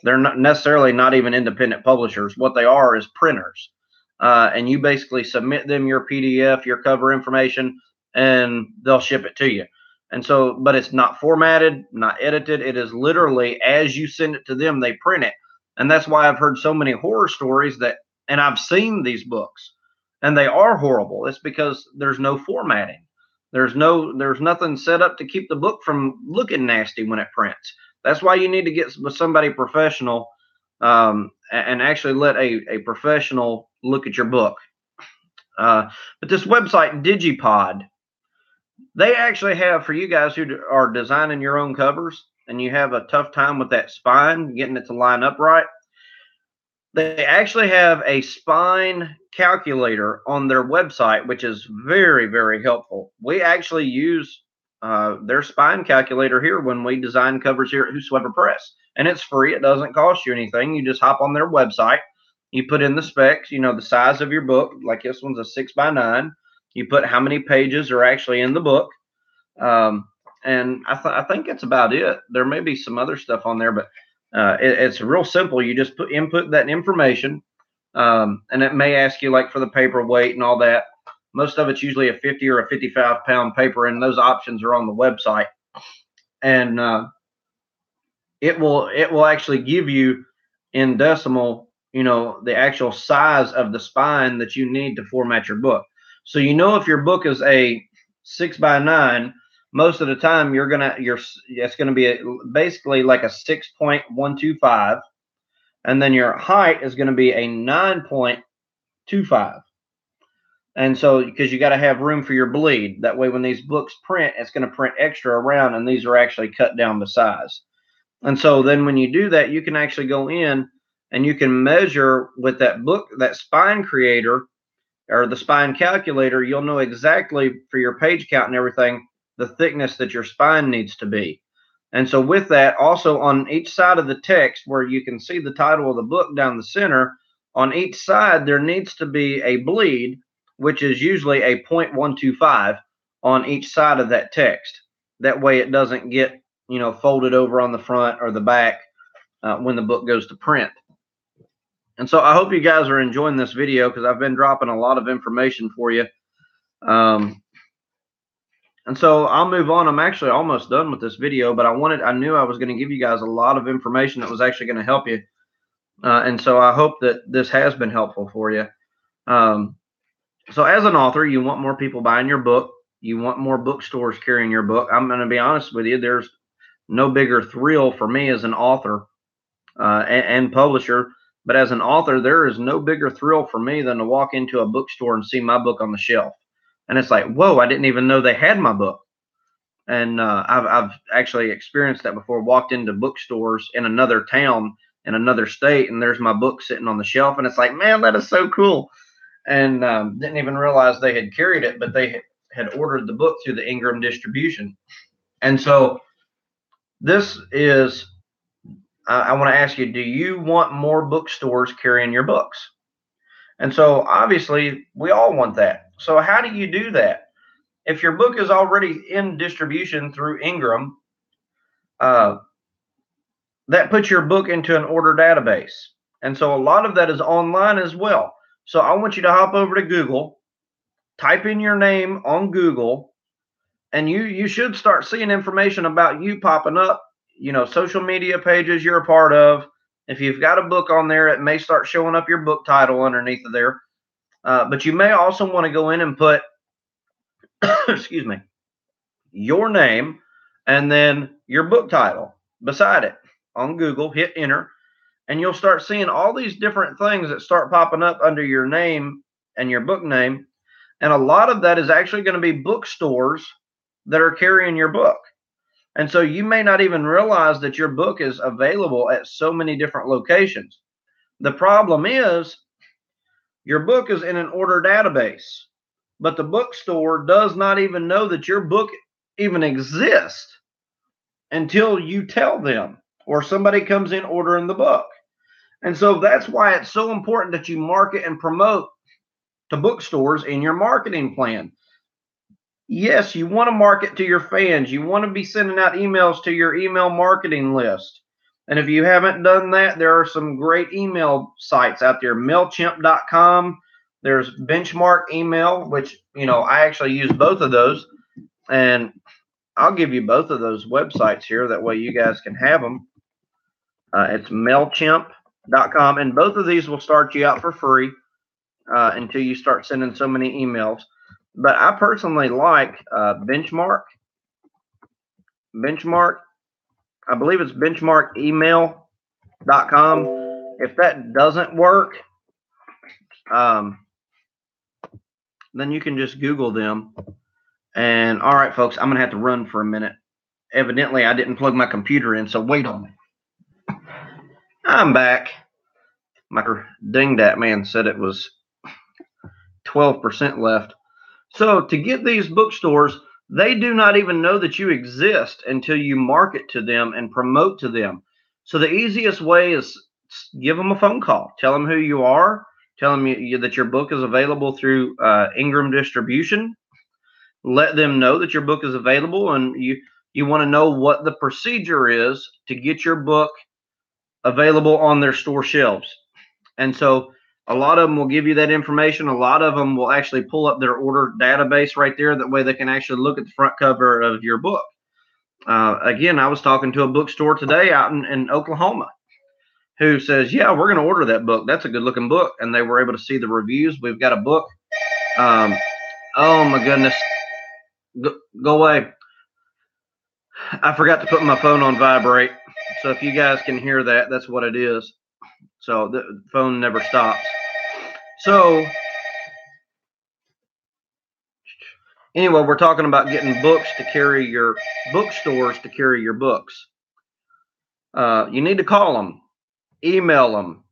They're not necessarily not even independent publishers. What they are is printers, and you basically submit them your PDF, your cover information, and they'll ship it to you. And so, but it's not formatted, not edited. It is literally as you send it to them, they print it. And that's why I've heard so many horror stories and I've seen these books, and they are horrible. It's because there's no formatting. There's nothing set up to keep the book from looking nasty when it prints. That's why you need to get with somebody professional and actually let a professional look at your book. But this website, Digipod, they actually have, for you guys who are designing your own covers and you have a tough time with that spine, getting it to line up right, they actually have a spine calculator on their website, which is very, very helpful. We actually use their spine calculator here when we design covers here at Whosoever Press, and it's free. It doesn't cost you anything. You just hop on their website, you put in the specs, the size of your book, like this one's a 6x9. You put how many pages are actually in the book, and I think that's about it. There may be some other stuff on there, but it's real simple. You just input that information, and it may ask you like for the paper weight and all that. Most of it's usually a 50 or a 55 pound paper, and those options are on the website. And it will actually give you in decimal, the actual size of the spine that you need to format your book. So if your book is a 6x9, most of the time it's gonna be basically like a 6.125, and then your height is going to be a 9.25. And so, because you got to have room for your bleed, that way when these books print, it's going to print extra around, and these are actually cut down to size. And so then when you do that, you can actually go in and you can measure with that book, that spine creator or the spine calculator. You'll know exactly for your page count and everything the thickness that your spine needs to be. And so with that, also on each side of the text where you can see the title of the book down the center, on each side there needs to be a bleed, which is usually a 0.125 on each side of that text. That way it doesn't get, folded over on the front or the back when the book goes to print. And so I hope you guys are enjoying this video, because I've been dropping a lot of information for you. And so I'll move on. I'm actually almost done with this video, but I knew I was going to give you guys a lot of information that was actually going to help you. And so I hope that this has been helpful for you. So as an author, you want more people buying your book. You want more bookstores carrying your book. I'm going to be honest with you. There's no bigger thrill for me as an author and publisher. But as an author, there is no bigger thrill for me than to walk into a bookstore and see my book on the shelf. And it's like, whoa, I didn't even know they had my book. And I've actually experienced that before. Walked into bookstores in another town, in another state, and there's my book sitting on the shelf. And it's like, man, that is so cool. And didn't even realize they had carried it, but they had ordered the book through the Ingram distribution. And so this is, I want to ask you, do you want more bookstores carrying your books? And so obviously we all want that. So how do you do that? If your book is already in distribution through Ingram, that puts your book into an order database. And so a lot of that is online as well. So I want you to hop over to Google, type in your name on Google, and you should start seeing information about you popping up, social media pages you're a part of. If you've got a book on there, it may start showing up your book title underneath of there. But you may also want to go in and put, excuse me, your name and then your book title beside it on Google. Hit enter, and you'll start seeing all these different things that start popping up under your name and your book name. And a lot of that is actually going to be bookstores that are carrying your book. And so you may not even realize that your book is available at so many different locations. The problem is your book is in an order database, but the bookstore does not even know that your book even exists until you tell them or somebody comes in ordering the book. And so that's why it's so important that you market and promote to bookstores in your marketing plan. Yes, you want to market to your fans. You want to be sending out emails to your email marketing list. And if you haven't done that, there are some great email sites out there. MailChimp.com. There's Benchmark Email, which, I actually use both of those. And I'll give you both of those websites here. That way you guys can have them. It's MailChimp.com. And both of these will start you out for free until you start sending so many emails. But I personally like Benchmark. I believe it's benchmarkemail.com. If that doesn't work, then you can just Google them. And all right, folks, I'm going to have to run for a minute. Evidently, I didn't plug my computer in, so wait on me. I'm back. My ding that man said it was 12% left. So to get these bookstores, they do not even know that you exist until you market to them and promote to them. So the easiest way is give them a phone call. Tell them who you are. Tell them that your book is available through Ingram distribution. Let them know that your book is available, and you want to know what the procedure is to get your book available on their store shelves. And so a lot of them will give you that information. A lot of them will actually pull up their order database right there. That way they can actually look at the front cover of your book. Again, I was talking to a bookstore today out in Oklahoma who says, yeah, we're going to order that book. That's a good looking book. And they were able to see the reviews. We've got a book. Oh my goodness. Go away. I forgot to put my phone on vibrate. So if you guys can hear that, that's what it is. So the phone never stops. So anyway, we're talking about getting books to carry your bookstores to carry your books. You need to call them, email them.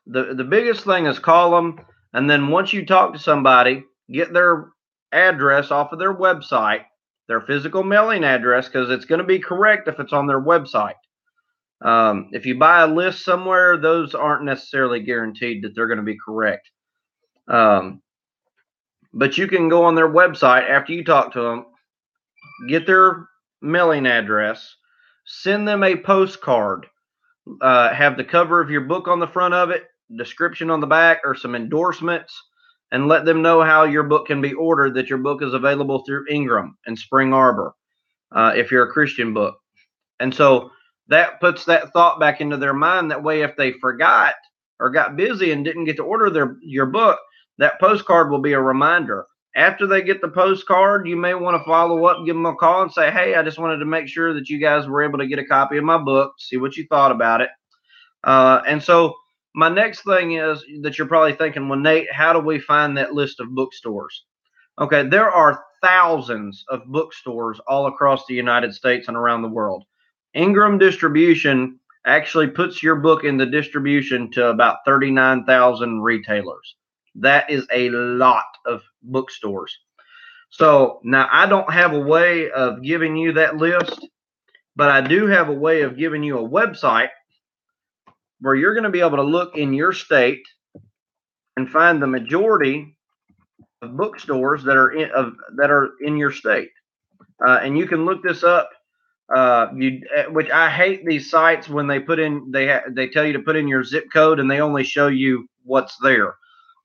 The biggest thing is call them, and then once you talk to somebody, get their address off of their website, their physical mailing address, because it's going to be correct if it's on their website. If you buy a list somewhere, those aren't necessarily guaranteed that they're going to be correct. But you can go on their website after you talk to them, get their mailing address, send them a postcard, have the cover of your book on the front of it, description on the back, or some endorsements, and let them know how your book can be ordered, that your book is available through Ingram and Spring Arbor, if you're a Christian book. And so that puts that thought back into their mind. That way, if they forgot or got busy and didn't get to order your book, that postcard will be a reminder. After they get the postcard, you may want to follow up, give them a call and say, hey, I just wanted to make sure that you guys were able to get a copy of my book, see what you thought about it. And so my next thing is that you're probably thinking, well, Nate, how do we find that list of bookstores? Okay, there are thousands of bookstores all across the United States and around the world. Ingram Distribution actually puts your book in the distribution to about 39,000 retailers. That is a lot of bookstores. So now I don't have a way of giving you that list, but I do have a way of giving you a website where you're going to be able to look in your state and find the majority of bookstores that are in your state. And you can look this up. Which I hate these sites when they put in, they tell you to put in your zip code and they only show you what's there.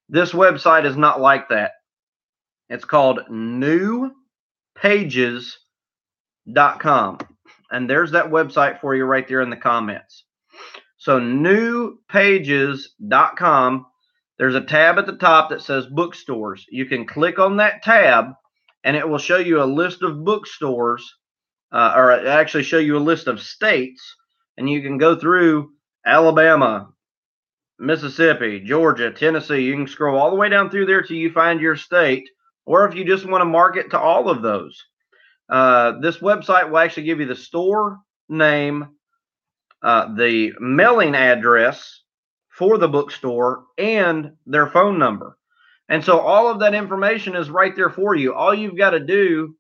This website is not like that. It's called newpages.com. And there's that website for you right there in the comments. So newpages.com, there's a tab at the top that says bookstores. You can click on that tab and it will show you a list of bookstores, or actually show you a list of states, and you can go through Alabama, Mississippi, Georgia, Tennessee. You can scroll all the way down through there till you find your state, or if you just want to market to all of those. This website will actually give you the store name, the mailing address for the bookstore, and their phone number. And so all of that information is right there for you. All you've got to do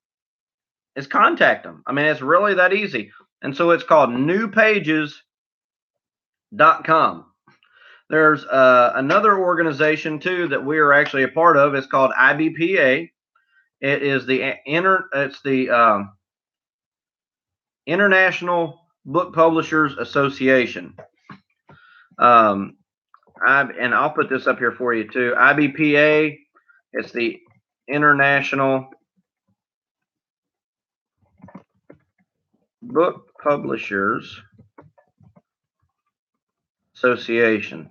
is contact them. I mean, it's really that easy. And so it's called newpages.com. There's another organization too that we are actually a part of. It's called IBPA. It is the International Book Publishers Association. And I'll put this up here for you too. IBPA, it's the International Book Publishers Association.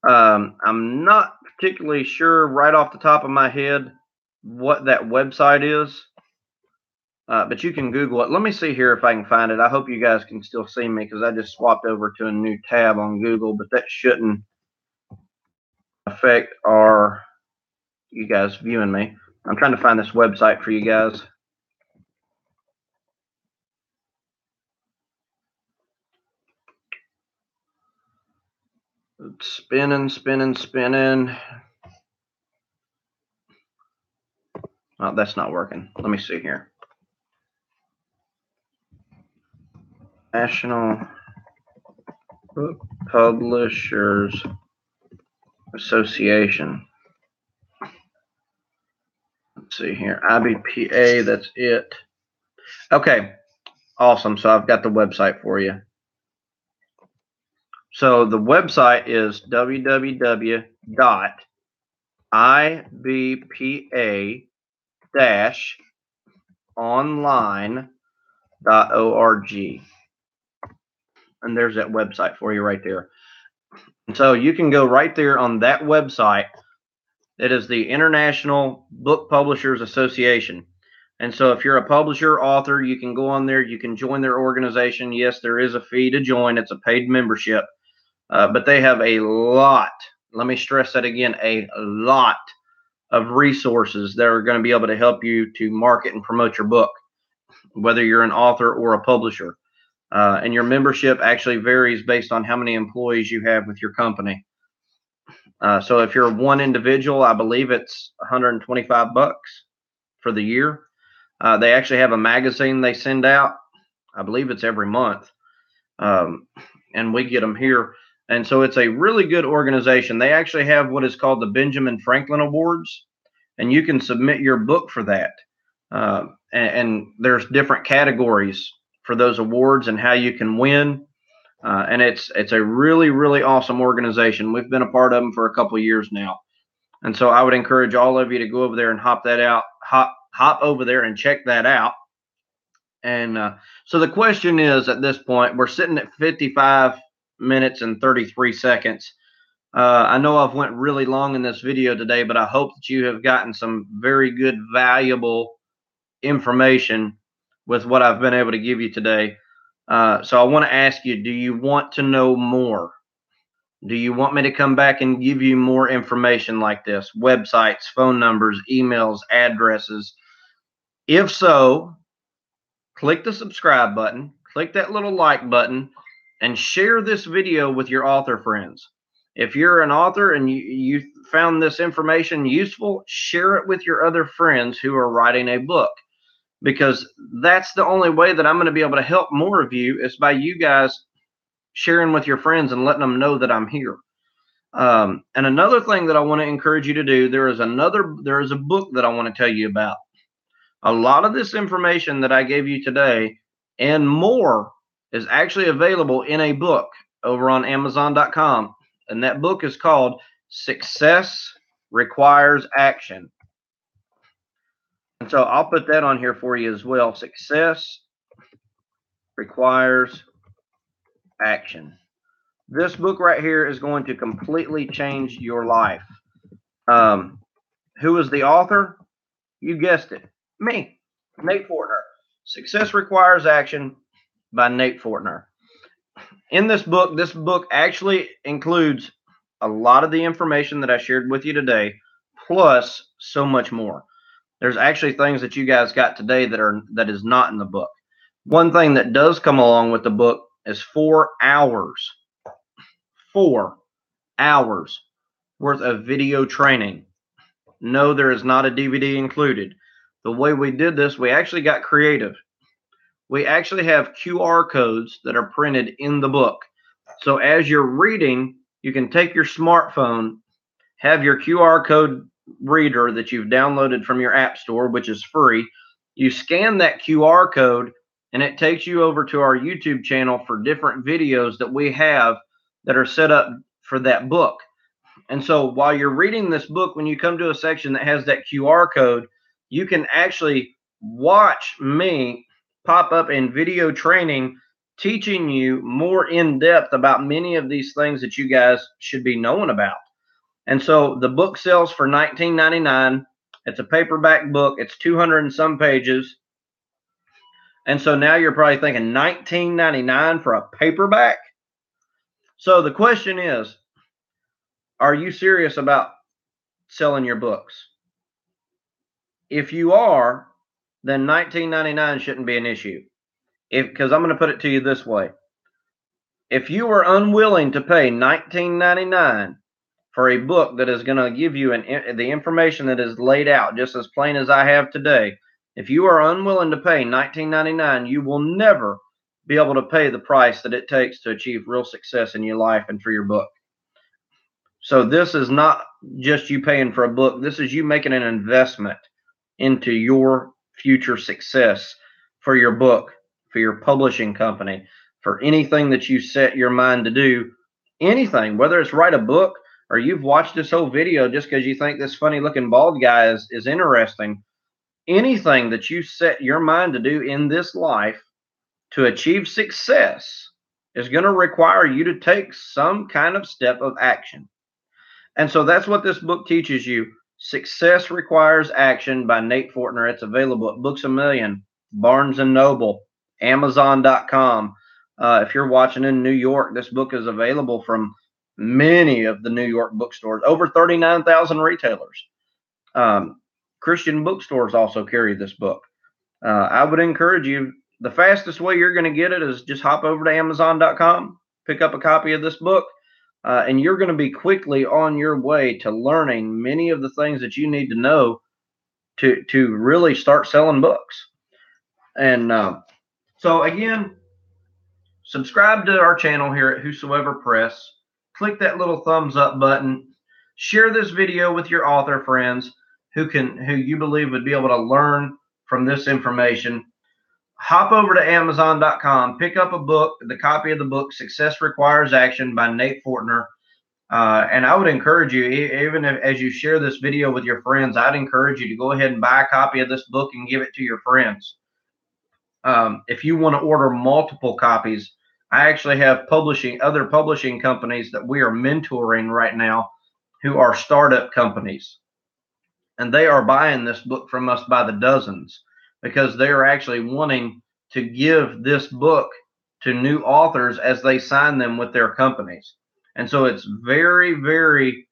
I'm not particularly sure right off the top of my head what that website is, but you can Google it. Let me see here if I can find it. I hope you guys can still see me because I just swapped over to a new tab on Google, but that shouldn't affect you guys viewing me. I'm trying to find this website for you guys. It's spinning. Oh, that's not working. Let me see here. National Book Publishers Association. Let's see here. IBPA, that's it. Okay, awesome. So I've got the website for you. So the website is www.ibpa-online.org. And there's that website for you right there. And so you can go right there on that website. It is the International Book Publishers Association. And so if you're a publisher, author, you can go on there. You can join their organization. Yes, there is a fee to join. It's a paid membership. But they have a lot, let me stress that again, a lot of resources that are going to be able to help you to market and promote your book, whether you're an author or a publisher. And your membership actually varies based on how many employees you have with your company. So if you're one individual, I believe it's $125. for the year. They actually have a magazine they send out. I believe it's every month. And we get them here. And so it's a really good organization. They actually have what is called the Benjamin Franklin Awards, and you can submit your book for that. And there's different categories for those awards and how you can win. And it's a really, really awesome organization. We've been a part of them for a couple of years now. And so I would encourage all of you to go over there and hop over there and check that out. And so the question is, at this point, we're sitting at 55 minutes and 33 seconds. I know I've went really long in this video today, but I hope that you have gotten some very good, valuable information with what I've been able to give you today. So I want to ask you, do you want to know more? Do you want me to come back and give you more information like this? Websites, phone numbers, emails, addresses? If so, click the subscribe button, click that little like button, and share this video with your author friends. If you're an author and you found this information useful, share it with your other friends who are writing a book, because that's the only way that I'm going to be able to help more of you, is by you guys sharing with your friends and letting them know that I'm here. And another thing that I want to encourage you to do, there is a book that I want to tell you about. A lot of this information that I gave you today and more is actually available in a book over on Amazon.com. And that book is called Success Requires Action. And so I'll put that on here for you as well. Success Requires Action. This book right here is going to completely change your life. Who is the author? You guessed it. Me, Nate Fortner. Success Requires Action by Nate Fortner. In this book actually includes a lot of the information that I shared with you today, plus so much more. There's actually things that you guys got today that is not in the book. One thing that does come along with the book is 4 hours. 4 hours worth of video training. No, there is not a DVD included. The way we did this, we actually got creative. We actually have QR codes that are printed in the book. So as you're reading, you can take your smartphone, have your QR code reader that you've downloaded from your app store, which is free. You scan that QR code and it takes you over to our YouTube channel for different videos that we have that are set up for that book. And so while you're reading this book, when you come to a section that has that QR code, you can actually watch me pop up in video training, teaching you more in depth about many of these things that you guys should be knowing about. And so the book sells for $19.99. It's a paperback book. It's 200 and some pages. And so now you're probably thinking $19.99 for a paperback. So the question is, are you serious about selling your books? If you are, then $19.99 shouldn't be an issue. Because I'm going to put it to you this way. If you are unwilling to pay $19.99 for a book that is going to give you the information that is laid out just as plain as I have today, if you are unwilling to pay $19.99, you will never be able to pay the price that it takes to achieve real success in your life and for your book. So this is not just you paying for a book. This is you making an investment into your future success for your book, for your publishing company, for anything that you set your mind to do. Anything, whether it's write a book or you've watched this whole video just because you think this funny looking bald guy is interesting. Anything that you set your mind to do in this life to achieve success is going to require you to take some kind of step of action. And so that's what this book teaches you. Success Requires Action by Nate Fortner. It's available at Books A Million, Barnes & Noble, Amazon.com. If you're watching in New York, this book is available from many of the New York bookstores, over 39,000 retailers. Christian bookstores also carry this book. I would encourage you, the fastest way you're going to get it is just hop over to Amazon.com, pick up a copy of this book, and you're going to be quickly on your way to learning many of the things that you need to know to really start selling books. And so again, subscribe to our channel here at Whosoever Press. Click that little thumbs up button. Share this video with your author friends who you believe would be able to learn from this information. Hop over to Amazon.com, pick up a book, the copy of the book Success Requires Action by Nate Fortner. And I would encourage you, even as you share this video with your friends, I'd encourage you to go ahead and buy a copy of this book and give it to your friends. If you want to order multiple copies, I actually have other publishing companies that we are mentoring right now who are startup companies. And they are buying this book from us by the dozens because they are actually wanting to give this book to new authors as they sign them with their companies. And so it's very, very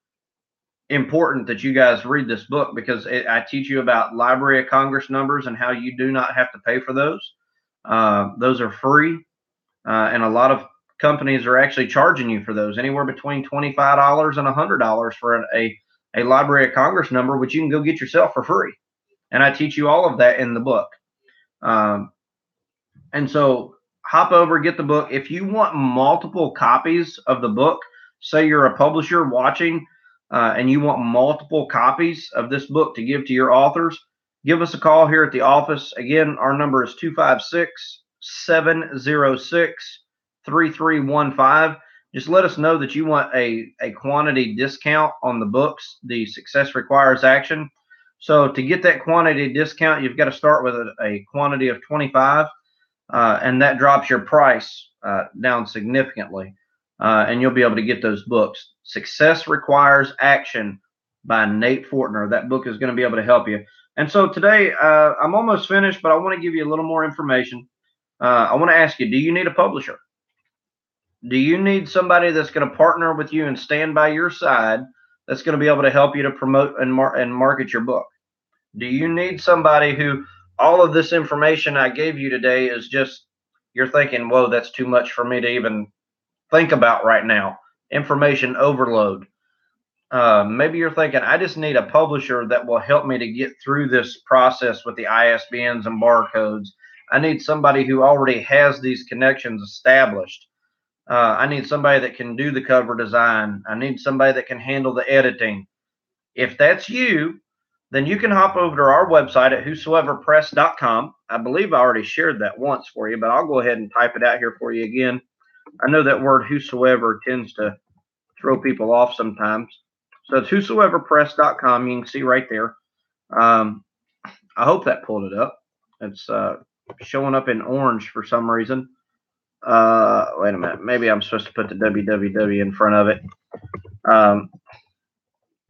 important that you guys read this book because I teach you about Library of Congress numbers and how you do not have to pay for those. Those are free. And a lot of companies are actually charging you for those, anywhere between $25 and $100 for a Library of Congress number, which you can go get yourself for free. And I teach you all of that in the book. And so hop over, get the book. If you want multiple copies of the book, say you're a publisher watching and you want multiple copies of this book to give to your authors, give us a call here at the office. Again, our number is 256-706-3315. Just let us know that you want a quantity discount on the books, the Success Requires Action. So to get that quantity discount, you've got to start with a quantity of 25, and that drops your price down significantly, and you'll be able to get those books. Success Requires Action by Nate Fortner. That book is going to be able to help you. And so today, I'm almost finished, but I want to give you a little more information. I want to ask you, do you need a publisher? Do you need somebody that's going to partner with you and stand by your side that's going to be able to help you to promote and market your book? Do you need somebody who all of this information I gave you today is just, you're thinking, whoa, that's too much for me to even think about right now. Information overload. Maybe you're thinking, I just need a publisher that will help me to get through this process with the ISBNs and barcodes. I need somebody who already has these connections established. I need somebody that can do the cover design. I need somebody that can handle the editing. If that's you, then you can hop over to our website at whosoeverpress.com. I believe I already shared that once for you, but I'll go ahead and type it out here for you again. I know that word whosoever tends to throw people off sometimes. So it's whosoeverpress.com. You can see right there. I hope that pulled it up. It's showing up in orange for some reason. Wait a minute. Maybe I'm supposed to put the www in front of it.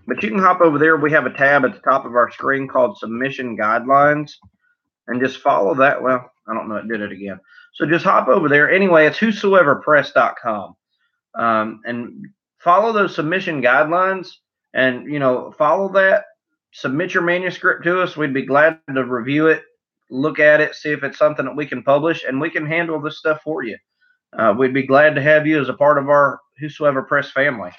But you can hop over there. We have a tab at the top of our screen called Submission Guidelines, and just follow that. Well, I don't know. It did it again. So just hop over there. Anyway, it's whosoeverpress.com, and follow those submission guidelines, and follow that. Submit your manuscript to us. We'd be glad to review it, look at it, see if it's something that we can publish, and we can handle this stuff for you. We'd be glad to have you as a part of our Whosoever Press family.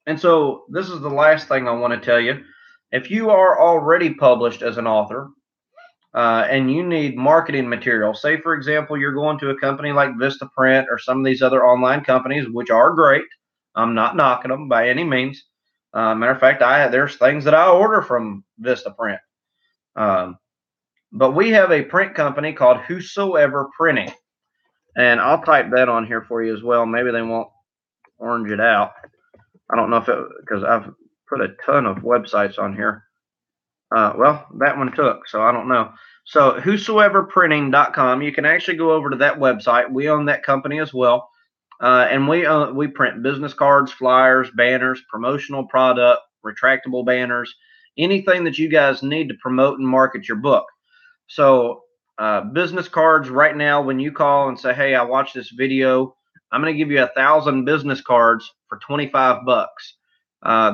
And so this is the last thing I want to tell you. If you are already published as an author and you need marketing material, say, for example, you're going to a company like Vistaprint or some of these other online companies, which are great. I'm not knocking them by any means. Matter of fact, there's things that I order from Vistaprint. But we have a print company called Whosoever Printing. And I'll type that on here for you as well. Maybe they won't orange it out. I don't know if because I've put a ton of websites on here. Well, that one took, so I don't know. So whosoeverprinting.com, you can actually go over to that website. We own that company as well. And we print business cards, flyers, banners, promotional product, retractable banners, anything that you guys need to promote and market your book. So business cards right now, when you call and say, hey, I watched this video, I'm going to give you 1,000 business cards for $25.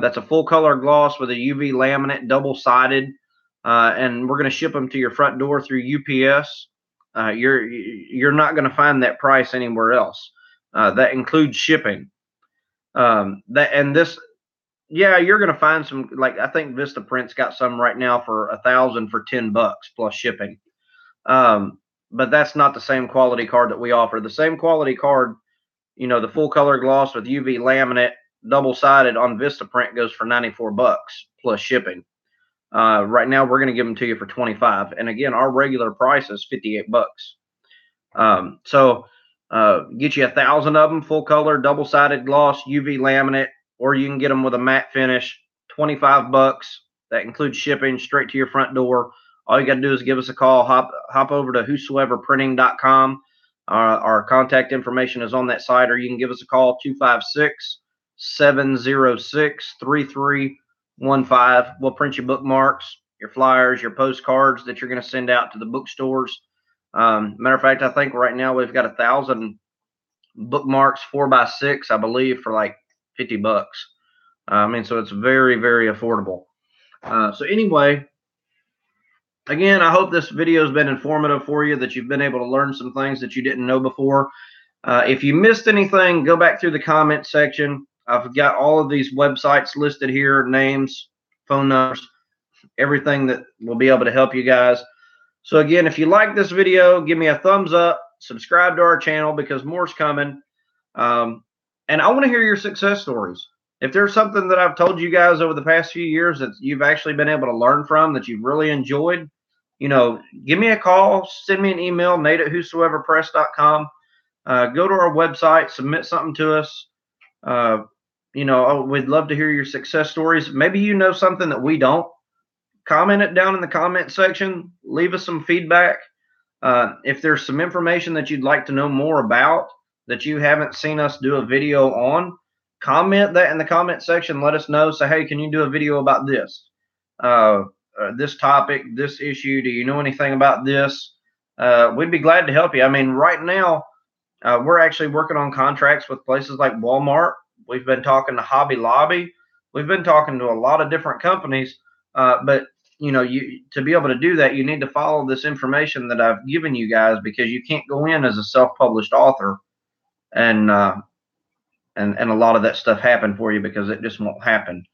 That's a full color gloss with a UV laminate, double-sided, and we're going to ship them to your front door through UPS. You're not going to find that price anywhere else. That includes shipping. This yeah, you're gonna find some, like I think Vistaprint's got some right now for 1,000 for $10 plus shipping. Um, but that's not the same quality card that we offer. The same quality card, you know, the full color gloss with UV laminate, double sided on Vistaprint goes for $94 plus shipping. Right now we're gonna give them to you for 25, and again, our regular price is $58. So get you 1,000 of them, full color, double sided gloss, UV laminate, or you can get them with a matte finish, 25 bucks. That includes shipping straight to your front door. All you got to do is give us a call. Hop over to whosoeverprinting.com. Our contact information is on that site, or you can give us a call 256-706-3315. We'll print your bookmarks, your flyers, your postcards that you're going to send out to the bookstores. Matter of fact, I think right now we've got 1,000 bookmarks 4x6, I believe, for like $50. I mean, so it's very, very affordable. So anyway, again, I hope this video has been informative for you, that you've been able to learn some things that you didn't know before. If you missed anything, go back through the comment section. I've got all of these websites listed here, names, phone numbers, everything that will be able to help you guys. So again, if you like this video, give me a thumbs up, subscribe to our channel because more's coming. And I want to hear your success stories. If there's something that I've told you guys over the past few years that you've actually been able to learn from, that you've really enjoyed, you know, give me a call, send me an email, nate@whosoeverpress.com. Go to our website, submit something to us. You know, we'd love to hear your success stories. Maybe you know something that we don't. Comment it down in the comment section. Leave us some feedback. If there's some information that you'd like to know more about that you haven't seen us do a video on, comment that in the comment section. Let us know. Say, hey, can you do a video about this? This topic, this issue? Do you know anything about this? We'd be glad to help you. I mean, right now, we're actually working on contracts with places like Walmart. We've been talking to Hobby Lobby. We've been talking to a lot of different companies. But you know, to be able to do that, you need to follow this information that I've given you guys, because you can't go in as a self-published author and a lot of that stuff happen for you, because it just won't happen.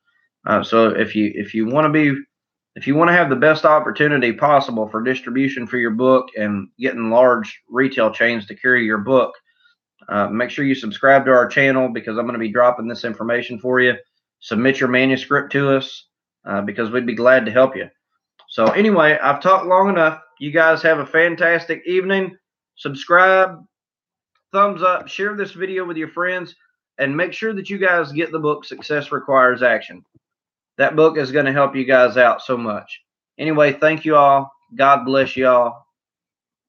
So if you want to have the best opportunity possible for distribution for your book and getting large retail chains to carry your book, make sure you subscribe to our channel, because I'm going to be dropping this information for you. Submit your manuscript to us, because we'd be glad to help you. So anyway, I've talked long enough. You guys have a fantastic evening. Subscribe, thumbs up, share this video with your friends, and make sure that you guys get the book Success Requires Action. That book is going to help you guys out so much. Anyway, thank you all. God bless you all.